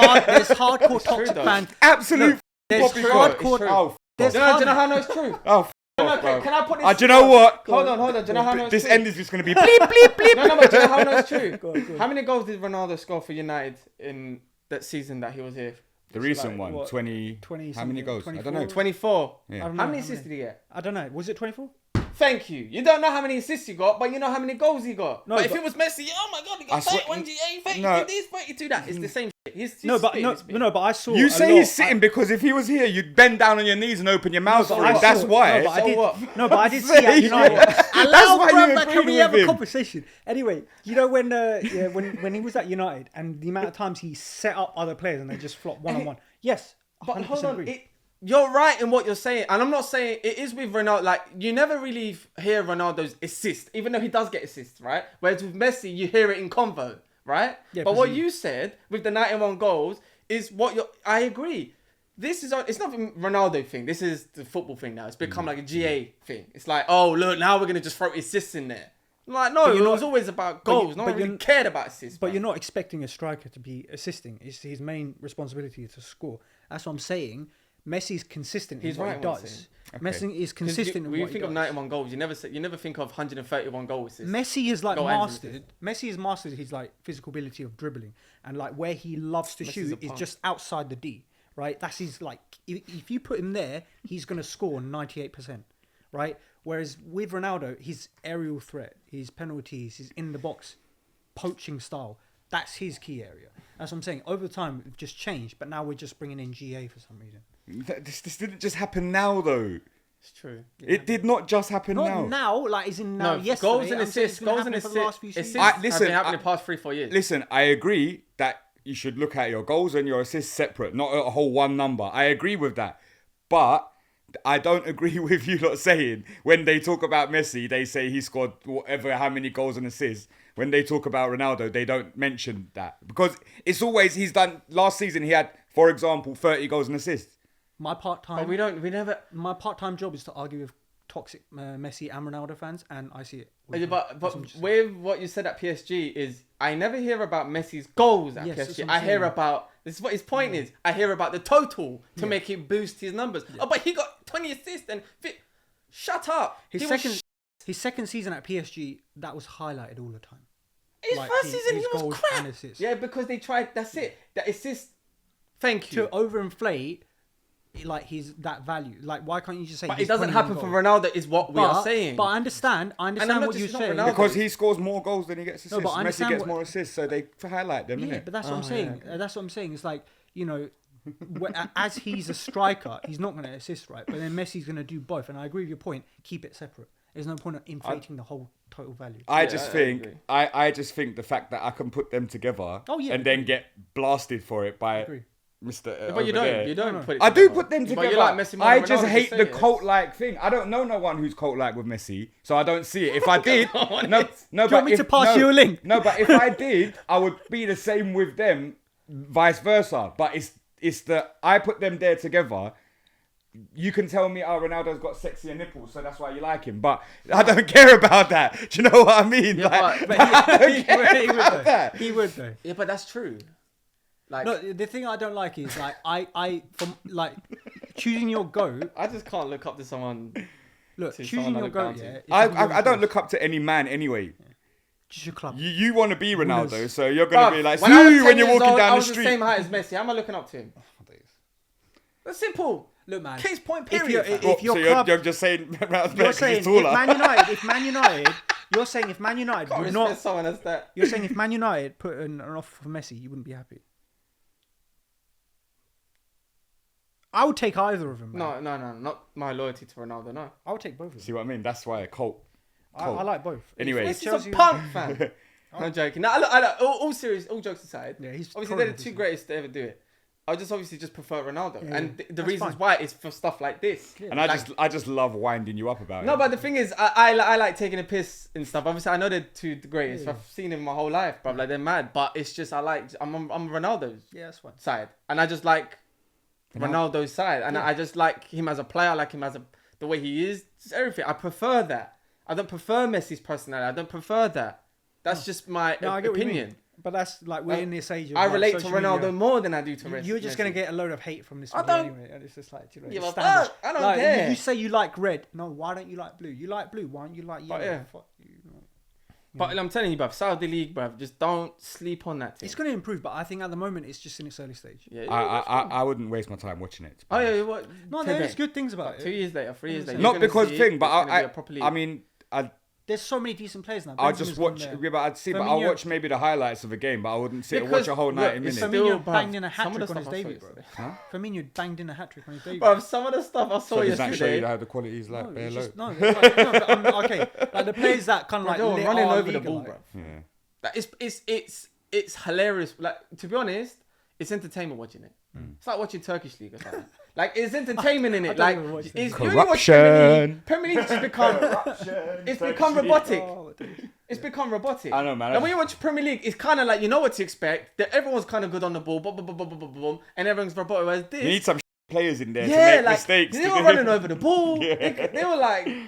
Speaker 2: hardcore toxic
Speaker 1: though.
Speaker 2: fans.
Speaker 3: Absolute
Speaker 2: There's
Speaker 3: poppycock.
Speaker 2: hardcore.
Speaker 1: It's true.
Speaker 3: Oh,
Speaker 2: There's
Speaker 1: Do you know how I know it's true?
Speaker 3: oh.
Speaker 1: No,
Speaker 3: bro.
Speaker 1: can I put this?
Speaker 3: Do you know what?
Speaker 1: Hold on. Do you know how I know it's
Speaker 3: This
Speaker 1: true?
Speaker 3: end is just going to be bleep, bleep, bleep.
Speaker 1: No, but do you know how I know it's true?
Speaker 2: Go on.
Speaker 1: How many goals did Ronaldo score for United in that season that he was here?
Speaker 3: The recent
Speaker 2: like,
Speaker 3: one,
Speaker 2: what,
Speaker 3: 20,
Speaker 2: 20
Speaker 3: how many
Speaker 2: something,
Speaker 3: goals? I don't
Speaker 2: 24?
Speaker 3: know.
Speaker 1: 24.
Speaker 3: Yeah.
Speaker 2: I don't
Speaker 1: How
Speaker 2: know
Speaker 1: many
Speaker 2: how
Speaker 1: assists did he get?
Speaker 2: I don't know. Was it 24?
Speaker 1: Thank you. You don't know how many assists he got, but you know how many goals he got.
Speaker 2: No,
Speaker 1: but if
Speaker 2: but-
Speaker 1: it was Messi, oh my god, he
Speaker 3: I
Speaker 1: got
Speaker 3: swear-
Speaker 1: 31 GA, 32
Speaker 3: No.
Speaker 1: this, 32 that. It's the same shit. He's
Speaker 2: No, but
Speaker 1: spitting,
Speaker 2: no,
Speaker 1: he's spitting.
Speaker 2: no, but I saw.
Speaker 3: You
Speaker 2: a
Speaker 3: say
Speaker 2: lot.
Speaker 3: he's sitting because if he was here, you'd bend down on your knees and open your mouth
Speaker 2: but
Speaker 3: for
Speaker 2: I
Speaker 3: him.
Speaker 2: saw-
Speaker 3: That's why.
Speaker 2: No, but I
Speaker 1: So
Speaker 2: did.
Speaker 1: what?
Speaker 2: No, but I did see
Speaker 3: Say,
Speaker 2: that. You know
Speaker 3: yeah.
Speaker 2: what?
Speaker 3: That's
Speaker 2: Allow
Speaker 3: why you
Speaker 2: brother,
Speaker 3: agreed
Speaker 2: can we
Speaker 3: with
Speaker 2: have a
Speaker 3: him.
Speaker 2: conversation? Anyway, you know when he was at United and the amount of times he set up other players and they just flopped one on one. Yes,
Speaker 1: But
Speaker 2: 100%
Speaker 1: hold on,
Speaker 2: agree.
Speaker 1: you're right in what you're saying, and I'm not saying it is with Ronaldo. Like you never really hear Ronaldo's assist, even though he does get assists, right? Whereas with Messi, you hear it in convo, right?
Speaker 2: Yeah,
Speaker 1: but
Speaker 2: 'cause
Speaker 1: what
Speaker 2: he-
Speaker 1: you said with the 91 goals is what you're. I agree. This is it's not a Ronaldo thing. This is the football thing now. It's become like a GA thing. It's like, oh look, now we're gonna just throw assists in there. Like no,
Speaker 2: But
Speaker 1: it
Speaker 2: you're
Speaker 1: was
Speaker 2: not-
Speaker 1: always about
Speaker 2: but you-
Speaker 1: goals. No
Speaker 2: but
Speaker 1: one really
Speaker 2: you're-
Speaker 1: cared about assists.
Speaker 2: But
Speaker 1: man.
Speaker 2: you're not expecting a striker to be assisting. It's his main responsibility to score. That's what I'm saying. Messi's consistent
Speaker 1: He's
Speaker 2: in what
Speaker 1: right
Speaker 2: he
Speaker 1: in what
Speaker 2: does.
Speaker 3: saying.
Speaker 2: Messi is
Speaker 1: 'Cause
Speaker 2: consistent
Speaker 1: when
Speaker 2: in
Speaker 1: you
Speaker 2: what he
Speaker 1: think
Speaker 2: does.
Speaker 1: of 91 goals, you never think of 131 goal assists.
Speaker 2: Messi has like
Speaker 1: Goal and
Speaker 2: mastered. Messi has mastered his like physical ability of dribbling and like where he loves to
Speaker 1: Messi's
Speaker 2: shoot
Speaker 1: a
Speaker 2: is
Speaker 1: punk.
Speaker 2: just outside the D. Right, that's his like. If you put him there, he's gonna score 98%. Right. Whereas with Ronaldo, his aerial threat, his penalties, his in the box, poaching style. That's his key area. That's what I'm saying. Over time, it just changed, but now we're just bringing in GA for some reason.
Speaker 3: This didn't just happen now, though.
Speaker 1: It's true.
Speaker 3: It did not just happen
Speaker 2: Not
Speaker 3: now.
Speaker 2: now, like is in now.
Speaker 1: No,
Speaker 2: Yesterday,
Speaker 1: goals and
Speaker 2: I'm saying it's
Speaker 1: assists.
Speaker 2: been
Speaker 1: Goals and
Speaker 2: happening for the last few
Speaker 1: assists.
Speaker 2: seasons.
Speaker 1: Assists
Speaker 3: Listen,
Speaker 1: have been happening the past 3-4 years.
Speaker 3: Listen, I agree that you should look at your goals and your assists separate, not a whole one number. I agree with that. But I don't agree with you lot saying when they talk about Messi, they say he scored whatever, how many goals and assists. When they talk about Ronaldo, they don't mention that. Because it's always, he's done, last season he had, for example, 30 goals and assists.
Speaker 2: My part-time.
Speaker 1: But we never.
Speaker 2: My part-time job is to argue with toxic Messi and Ronaldo fans, and I see it.
Speaker 1: But with what you said at PSG is, I never hear about Messi's goals at
Speaker 2: Yes, that's
Speaker 1: PSG.
Speaker 2: what I'm
Speaker 1: I hear
Speaker 2: saying.
Speaker 1: about, this is what his point is, I hear about the total to make it boost his numbers. Oh, but he got 20 assists and... Shut up.
Speaker 2: His
Speaker 1: He
Speaker 2: second,
Speaker 1: was
Speaker 2: his second season at PSG, that was highlighted all the time.
Speaker 1: his
Speaker 2: like,
Speaker 1: first
Speaker 2: his-
Speaker 1: season,
Speaker 2: his
Speaker 1: he was
Speaker 2: goals
Speaker 1: crap.
Speaker 2: and assists.
Speaker 1: Yeah, because they tried, that's it. That assist, thank you.
Speaker 2: To overinflate, like his that value. Like, why can't you just say?
Speaker 1: But it
Speaker 2: he's
Speaker 1: doesn't
Speaker 2: 21
Speaker 1: happen for
Speaker 2: goals?
Speaker 1: Ronaldo is what we are saying.
Speaker 2: But I understand. I
Speaker 1: I'm
Speaker 2: understand
Speaker 1: not
Speaker 2: what
Speaker 1: just-
Speaker 2: you're
Speaker 1: not
Speaker 2: saying.
Speaker 1: Ronaldo.
Speaker 3: Because he scores more goals than he gets assists.
Speaker 2: No, but I
Speaker 3: Messi
Speaker 2: understand
Speaker 3: gets
Speaker 2: what-
Speaker 3: more assists, so they highlight them,
Speaker 2: Yeah,
Speaker 3: innit?
Speaker 2: but that's what I'm
Speaker 1: Oh,
Speaker 2: saying.
Speaker 1: yeah.
Speaker 2: That's what I'm saying. It's like, you know, as he's a striker, he's not going to assist, right? But then Messi's going to do both. And I agree with your point. Keep it separate. There's no point of inflating the whole total value.
Speaker 3: I
Speaker 1: Yeah,
Speaker 3: just
Speaker 1: I
Speaker 3: think
Speaker 1: agree.
Speaker 3: I just think the fact that I can put them together and then get blasted for it by
Speaker 2: Agree.
Speaker 3: Mr.
Speaker 1: But you
Speaker 3: over there.
Speaker 1: don't. You don't put it.
Speaker 3: I do
Speaker 1: together.
Speaker 3: put them together.
Speaker 1: But you like Messi more
Speaker 3: I
Speaker 1: than
Speaker 3: just
Speaker 1: Ronaldo,
Speaker 3: hate
Speaker 1: say
Speaker 3: the
Speaker 1: it.
Speaker 3: cult-like thing. I don't know no one who's cult-like with Messi, so I don't see it. If I did, no,
Speaker 1: on,
Speaker 3: no.
Speaker 2: Do you
Speaker 3: But
Speaker 2: want me to pass you a link?
Speaker 3: No, but if I did, I would be the same with them, vice versa. But it's the I put them there together. You can tell me, oh, Ronaldo's got sexier nipples, so that's why you like him. But I don't care about that. Do you know what I mean?
Speaker 1: Yeah,
Speaker 3: Like,
Speaker 1: but
Speaker 3: I don't care
Speaker 2: he would
Speaker 3: about
Speaker 2: though.
Speaker 3: that.
Speaker 2: He would though.
Speaker 1: Yeah, but that's true. Like,
Speaker 2: No, the thing I don't like is like I from like choosing your goat.
Speaker 1: I just can't look up to someone.
Speaker 2: Look,
Speaker 1: To
Speaker 2: choosing
Speaker 1: someone I
Speaker 2: your
Speaker 1: look
Speaker 2: goat.
Speaker 1: down to.
Speaker 2: Yeah, is
Speaker 3: I
Speaker 2: something
Speaker 3: don't
Speaker 2: yours.
Speaker 3: look up to any man anyway.
Speaker 2: Just your club.
Speaker 3: You want to be Ronaldo,
Speaker 2: Winners.
Speaker 3: so you're gonna
Speaker 1: Bruv,
Speaker 3: be like,
Speaker 1: when I was
Speaker 3: "Sue,"
Speaker 1: 10
Speaker 3: when you're
Speaker 1: years
Speaker 3: walking
Speaker 1: old,
Speaker 3: down
Speaker 1: I
Speaker 3: the
Speaker 1: was the
Speaker 3: street.
Speaker 1: same height as Messi. How am I looking up to him? That's simple.
Speaker 2: Look, man.
Speaker 1: Case point.
Speaker 2: If
Speaker 1: Period.
Speaker 2: you're-
Speaker 1: fam.
Speaker 2: if your
Speaker 3: so
Speaker 2: club-
Speaker 3: you're just saying Ronaldo's
Speaker 2: You're
Speaker 3: better 'cause
Speaker 2: saying
Speaker 3: he's taller.
Speaker 2: if Man United, you're saying if Man United
Speaker 1: Can't
Speaker 2: would
Speaker 1: respect
Speaker 2: not.
Speaker 1: someone as that.
Speaker 2: You're saying if Man United put an offer for Messi, you wouldn't be happy. I would take either of them. Man.
Speaker 1: No, not my loyalty to Ronaldo. No,
Speaker 2: I would take both of them.
Speaker 3: See what I mean? That's why a cult.
Speaker 2: I like both.
Speaker 3: Anyway.
Speaker 2: If
Speaker 1: Messi's a
Speaker 2: Chelsea-
Speaker 1: punk fan. I'm joking. No, all serious, all jokes aside.
Speaker 2: Yeah, he's
Speaker 1: Obviously,
Speaker 2: trolling
Speaker 1: they're the
Speaker 2: this
Speaker 1: two
Speaker 2: one.
Speaker 1: greatest to ever do it. I just obviously just prefer Ronaldo,
Speaker 2: Yeah,
Speaker 1: and the
Speaker 2: that's
Speaker 1: reasons
Speaker 2: fine.
Speaker 1: why is for stuff like this.
Speaker 3: And I just love winding you up about
Speaker 1: No,
Speaker 3: it.
Speaker 1: but the thing is, I like taking a piss and stuff. Obviously, I know they're two the greatest.
Speaker 2: Yeah.
Speaker 1: I've seen them my whole life, bro. Like they're mad, but it's just I'm Ronaldo's
Speaker 2: Yeah, that's fine.
Speaker 1: side, and I just like Ronaldo's side, and I just like him as a player. I like him as the way he is, just everything. I prefer that. I don't prefer Messi's personality. I don't prefer that. That's just my
Speaker 2: No, I get what you mean.
Speaker 1: opinion.
Speaker 2: But that's like we're in this age. Of,
Speaker 1: I
Speaker 2: like,
Speaker 1: relate to
Speaker 2: social
Speaker 1: Ronaldo
Speaker 2: media.
Speaker 1: more than I do to Messi.
Speaker 2: You're just gonna get a load of hate from this
Speaker 1: I
Speaker 2: video
Speaker 1: don't
Speaker 2: anyway, and it's just like, do you know,
Speaker 1: give
Speaker 2: it's
Speaker 1: a
Speaker 2: standard.
Speaker 1: fuck. I don't
Speaker 2: Like,
Speaker 1: care.
Speaker 2: You say you like red. No, why don't you like blue? You like blue. Why don't you like yellow?
Speaker 1: yeah.
Speaker 2: Fuck you.
Speaker 1: But I'm telling you, bruv, Saudi League, bruv, just don't sleep on that team.
Speaker 2: It's going to improve, but I think at the moment it's just in its early stage.
Speaker 1: Yeah,
Speaker 3: I wouldn't waste my time watching it. to be
Speaker 1: Oh
Speaker 3: honest.
Speaker 1: yeah, what?
Speaker 2: No,
Speaker 1: Today.
Speaker 2: there's good things about
Speaker 1: 2
Speaker 2: it.
Speaker 1: years later, 3 years later.
Speaker 3: Not
Speaker 1: you're gonna
Speaker 3: because
Speaker 1: see
Speaker 3: thing,
Speaker 1: it,
Speaker 3: but
Speaker 1: it's gonna be a proper league.
Speaker 3: I mean,
Speaker 2: There's so many decent players now.
Speaker 3: I'll just
Speaker 2: Benzema's
Speaker 3: watch.
Speaker 2: gone there.
Speaker 3: Yeah, but I'd see. But I'll
Speaker 2: Firmino-
Speaker 3: watch maybe the highlights of a game, but I wouldn't sit and
Speaker 1: Because,
Speaker 3: watch a whole
Speaker 1: look,
Speaker 3: 90
Speaker 1: it's
Speaker 3: minutes.
Speaker 1: still-
Speaker 2: Firmino
Speaker 1: bruv,
Speaker 2: banged in a
Speaker 1: some
Speaker 2: hat
Speaker 1: of the
Speaker 2: trick on his
Speaker 1: stuff I saw
Speaker 2: debut, bro.
Speaker 3: Huh?
Speaker 2: Firmino banged in a hat trick on his debut.
Speaker 1: Bruv, some of the stuff I saw
Speaker 3: So does that show you
Speaker 1: yesterday.
Speaker 3: how the quality is like?
Speaker 2: No,
Speaker 3: bare
Speaker 2: it's
Speaker 3: low?
Speaker 2: just, no, like, no, but, okay. Like the players that kind of like
Speaker 1: They were
Speaker 2: lit
Speaker 1: running
Speaker 2: our
Speaker 1: over the
Speaker 2: league
Speaker 1: ball,
Speaker 2: alive.
Speaker 1: bruv.
Speaker 3: Yeah.
Speaker 1: Like, it's hilarious. Like, to be honest, it's entertainment watching it. It's like watching Turkish League or something. Like, it's entertainment in
Speaker 2: I
Speaker 1: it.
Speaker 2: don't
Speaker 1: Like,
Speaker 2: even watch
Speaker 1: it's
Speaker 2: that.
Speaker 1: you only watch Premier
Speaker 3: Corruption.
Speaker 1: League. Premier League's just become it's become robotic.
Speaker 2: Oh, dude.
Speaker 1: It's become robotic.
Speaker 3: I know, man.
Speaker 1: And when you watch Premier League, it's kind of like you know what to expect. That everyone's kind of good on the ball, boom, boom, boom, boom, boom, boom, boom, and everyone's robotic. Whereas this,
Speaker 3: You need some players in there to
Speaker 1: yeah,
Speaker 3: make
Speaker 1: like
Speaker 3: mistakes.
Speaker 1: they
Speaker 3: to
Speaker 1: were
Speaker 3: do-
Speaker 1: running over the ball.
Speaker 3: Yeah.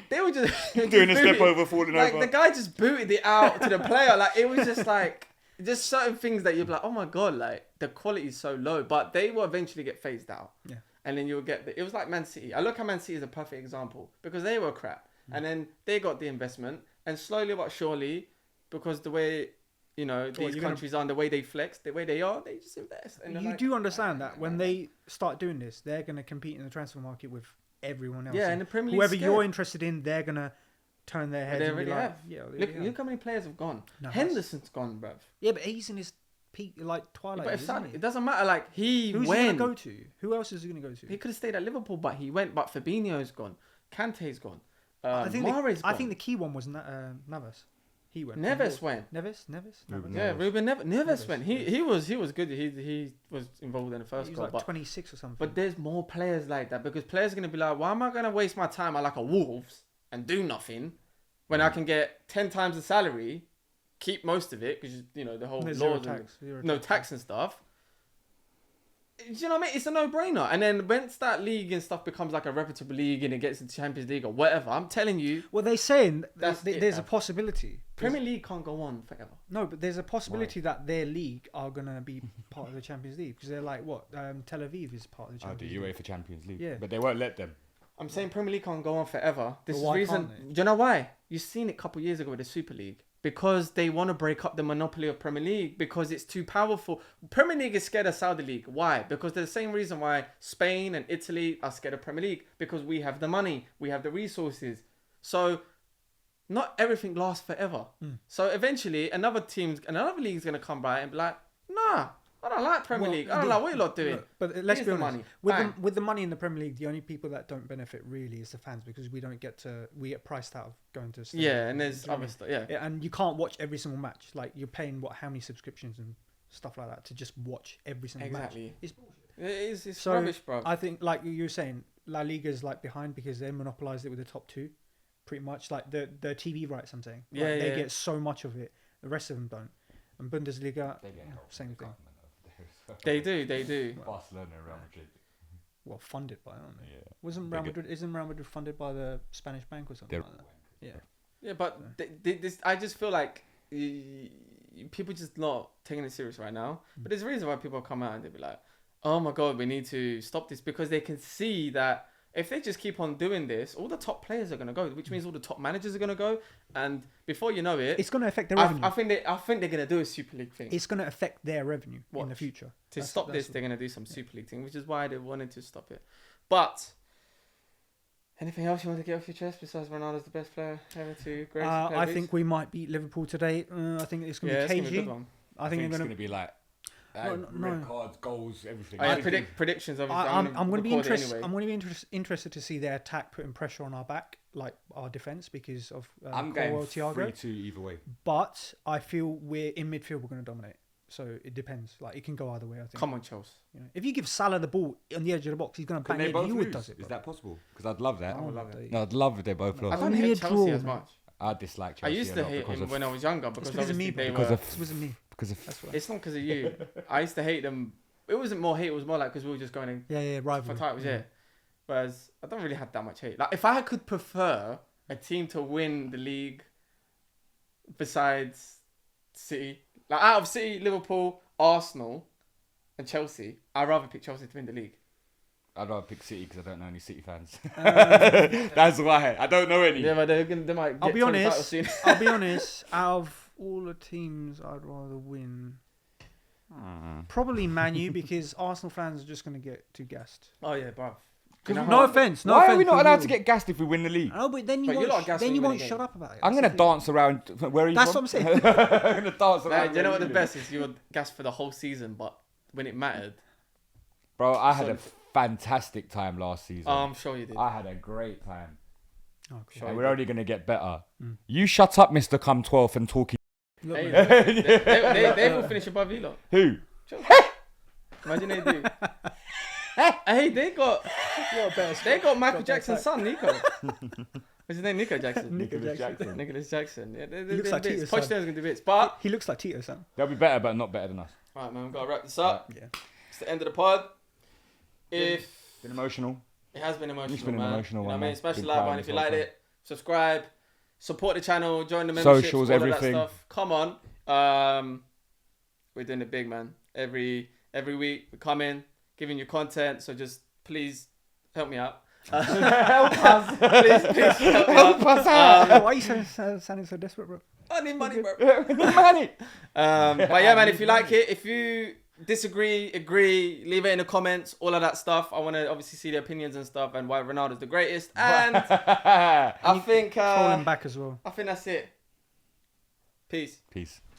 Speaker 1: They were just
Speaker 3: Doing a step over, falling
Speaker 1: like
Speaker 3: over.
Speaker 1: the guy just booted it out to the player. Like it was just like just certain things that you're like, oh my god, like the quality is so low. But they will eventually get phased out.
Speaker 2: Yeah.
Speaker 1: And then you'll get it was like Man City. I look at Man City as a perfect example because they were crap, and then they got the investment, and slowly but surely, because the way these
Speaker 2: you're gonna-
Speaker 1: countries are, and the way they flex, the way they are, they just invest. And they're
Speaker 2: You
Speaker 1: like,
Speaker 2: do understand that when they start doing this, they're going to compete in the transfer market with everyone else.
Speaker 1: Yeah, and the Premier League's
Speaker 2: whoever
Speaker 1: scared.
Speaker 2: you're interested in, they're going to turn their heads
Speaker 1: They
Speaker 2: and be
Speaker 1: already
Speaker 2: like,
Speaker 1: have.
Speaker 2: yeah, they
Speaker 1: Look,
Speaker 2: already have.
Speaker 1: look how many players have gone.
Speaker 2: No,
Speaker 1: Henderson's gone, bruv.
Speaker 2: Yeah, but he's in his peak, like twilight.
Speaker 1: But if
Speaker 2: isn't
Speaker 1: Saudi,
Speaker 2: he?
Speaker 1: it doesn't matter. Like he
Speaker 2: Who's he
Speaker 1: went.
Speaker 2: going to go to? Who else is he going to go to?
Speaker 1: He could have stayed at Liverpool, but he went. But Fabinho's gone. Kante's gone.
Speaker 2: I think
Speaker 1: Mahrez
Speaker 2: I
Speaker 1: gone.
Speaker 2: think the key one was Navas. He went.
Speaker 1: Neves went.
Speaker 2: Neves.
Speaker 3: Ruben
Speaker 1: Yeah,
Speaker 3: Neves.
Speaker 1: Ruben Neves
Speaker 2: Neves,
Speaker 1: went. He was good. He was involved in the
Speaker 2: He
Speaker 1: first
Speaker 2: was
Speaker 1: goal,
Speaker 2: like
Speaker 1: but
Speaker 2: 26 or something.
Speaker 1: but there's more players like that because players are gonna be like, why am I gonna waste my time at like a Wolves and do nothing when I can get 10 times the salary, keep most of it because the whole
Speaker 2: There's
Speaker 1: laws
Speaker 2: zero
Speaker 1: and
Speaker 2: tax, zero
Speaker 1: no
Speaker 2: tax.
Speaker 1: tax and stuff. Do you know what I mean? It's a no-brainer. And then once that league and stuff becomes like a reputable league and it gets into Champions League or whatever, I'm telling you,
Speaker 2: Well, they're saying
Speaker 1: That's it,
Speaker 2: there's a
Speaker 1: bruv.
Speaker 2: possibility.
Speaker 1: Premier League can't go on forever.
Speaker 2: No, but there's a possibility that their league are gonna be part of the Champions League because they're like what? Tel Aviv is part of the
Speaker 3: Oh, the
Speaker 2: Champions League.
Speaker 3: UEFA Champions League.
Speaker 2: Yeah.
Speaker 3: But they won't let them.
Speaker 1: I'm saying Premier League can't go on forever. This
Speaker 2: But
Speaker 1: is
Speaker 2: why
Speaker 1: reason.
Speaker 2: can't they?
Speaker 1: Do you know why? You've seen it a couple years ago with the Super League. Because they want to break up the monopoly of Premier League because it's too powerful. Premier League is scared of Saudi League. Why? Because they're the same reason why Spain and Italy are scared of Premier League. Because we have the money. We have the resources. So not everything lasts forever. So eventually another league's going to come by and be like, nah, I don't like Premier League. I don't like what you lot doing.
Speaker 2: Look, but let's
Speaker 1: Here's
Speaker 2: be
Speaker 1: the
Speaker 2: honest.
Speaker 1: money.
Speaker 2: With the money in the Premier League, the only people that don't benefit really is the fans because we get priced out of going to the stadium.
Speaker 1: Yeah, and there's other stuff. Yeah.
Speaker 2: And you can't watch every single match. Like you're paying how many subscriptions and stuff like that to just watch every single match. It's bullshit.
Speaker 1: It is. It's
Speaker 2: So,
Speaker 1: rubbish, bro.
Speaker 2: I think, like you were saying, La Liga's like behind because they monopolized it with the top two, pretty much. Like the TV rights, I'm saying. Like, they get so much of it. The rest of them don't. And Bundesliga, same thing.
Speaker 1: They do.
Speaker 3: Barcelona and Real Madrid.
Speaker 2: Well, funded by, aren't they?
Speaker 3: Yeah.
Speaker 2: Isn't Real Madrid funded by the Spanish bank or something like that? Yeah.
Speaker 1: Yeah, but this, I just feel like people just not taking it serious right now. But there's a reason why people come out and they be like, "Oh my God, we need to stop this," because they can see that if they just keep on doing this, all the top players are gonna go, which means all the top managers are gonna go, and before you know it,
Speaker 2: it's gonna affect their revenue.
Speaker 1: I think they're gonna do a Super League thing.
Speaker 2: It's gonna affect their revenue in the future.
Speaker 1: To stop this, they're gonna do some Super League thing, which is why they wanted to stop it. But anything else you want to get off your chest besides Ronaldo's the best player ever to grace?
Speaker 2: I think we might beat Liverpool today. I think it's gonna be cagey.
Speaker 1: It's gonna be a good one.
Speaker 3: I think it's gonna be like. Red cards, goals, everything.
Speaker 1: Predictions. Obviously,
Speaker 2: I'm going to be interested.
Speaker 1: Anyway.
Speaker 2: I'm going to be interested to see their attack putting pressure on our back, like our defense, because of
Speaker 3: I'm going 3-2 either way.
Speaker 2: But I feel we're in midfield. We're going to dominate. So it depends. Like it can go either way. I think.
Speaker 1: Come on, Chelsea.
Speaker 2: You know, if you give Salah the ball on the edge of the box, he's going to bang it. You would does it.
Speaker 3: Is that possible? Because I'd love that.
Speaker 1: I would love it.
Speaker 3: No, I'd love if they both lost.
Speaker 1: I don't hate Chelsea as much.
Speaker 3: I dislike Chelsea.
Speaker 1: I used to hate him when I was younger because
Speaker 2: of me.
Speaker 3: Because of
Speaker 1: it's not because of you. I used to hate them. It wasn't more hate. It was more like because we were just going in
Speaker 2: rivalry
Speaker 1: for titles. Yeah. Whereas I don't really have that much hate. Like if I could prefer a team to win the league besides City, like out of City, Liverpool, Arsenal, and Chelsea, I'd rather pick Chelsea to win the league.
Speaker 3: I'd rather pick City because I don't know any City fans. That's why I don't know any.
Speaker 1: Yeah, but they might. Get
Speaker 2: I'll be honest. I'll be honest. Out of all the teams, I'd rather win. Probably Man U because Arsenal fans are just going to get too gassed.
Speaker 1: Oh yeah, bruv.
Speaker 2: No offense.
Speaker 3: Why are we not allowed to get gassed if we win the league?
Speaker 2: Oh, but then you won't shut up about it.
Speaker 3: I'm going to dance around. Where are you
Speaker 2: That's
Speaker 3: from?
Speaker 2: what I'm saying.
Speaker 3: I'm going to dance around.
Speaker 1: You know what the best is? You were gassed for the whole season, but when it mattered.
Speaker 3: Bro, I had a fantastic time last season.
Speaker 1: I'm sure you did.
Speaker 3: I had a great time.
Speaker 2: Oh,
Speaker 3: cool. And we're only going to get better. You shut up, Mr. Come 12th and talking.
Speaker 1: Hey, they will finish above you lot.
Speaker 3: Who?
Speaker 1: Imagine they do. Hey, they got Michael Jackson's son, Nico. What's his name? Nico Jackson.
Speaker 2: Nicholas
Speaker 1: Jackson. Yeah,
Speaker 2: he looks like Tito's son.
Speaker 1: Pochettino's gonna do bits, but
Speaker 2: he looks like Tito's son.
Speaker 3: They'll be better, but not better than us.
Speaker 1: Right, man, we've got to wrap this up.
Speaker 2: Yeah.
Speaker 1: It's the end of the pod.
Speaker 3: Been emotional.
Speaker 1: It has been emotional,
Speaker 3: It's been
Speaker 1: man.
Speaker 3: an emotional one.
Speaker 1: I mean, smash the
Speaker 3: Been
Speaker 1: like button
Speaker 3: crying
Speaker 1: if you
Speaker 3: this whole
Speaker 1: liked
Speaker 3: time.
Speaker 1: it. Subscribe, support the channel, join the memberships,
Speaker 3: Socials,
Speaker 1: all
Speaker 3: everything.
Speaker 1: Of that stuff. Come on, we're doing it big, man. Every week we come in, giving you content. So just please help me out.
Speaker 3: Help us.
Speaker 1: Please help us out.
Speaker 2: Why are you sounding so desperate, bro?
Speaker 1: I need money, bro.
Speaker 3: Money.
Speaker 1: But yeah, man, if you like it, if you disagree, agree, leave it in the comments, all of that stuff. I want to obviously see the opinions and stuff and why Ronaldo's the greatest. And I think
Speaker 2: Trolling back as well.
Speaker 1: I think that's it. Peace.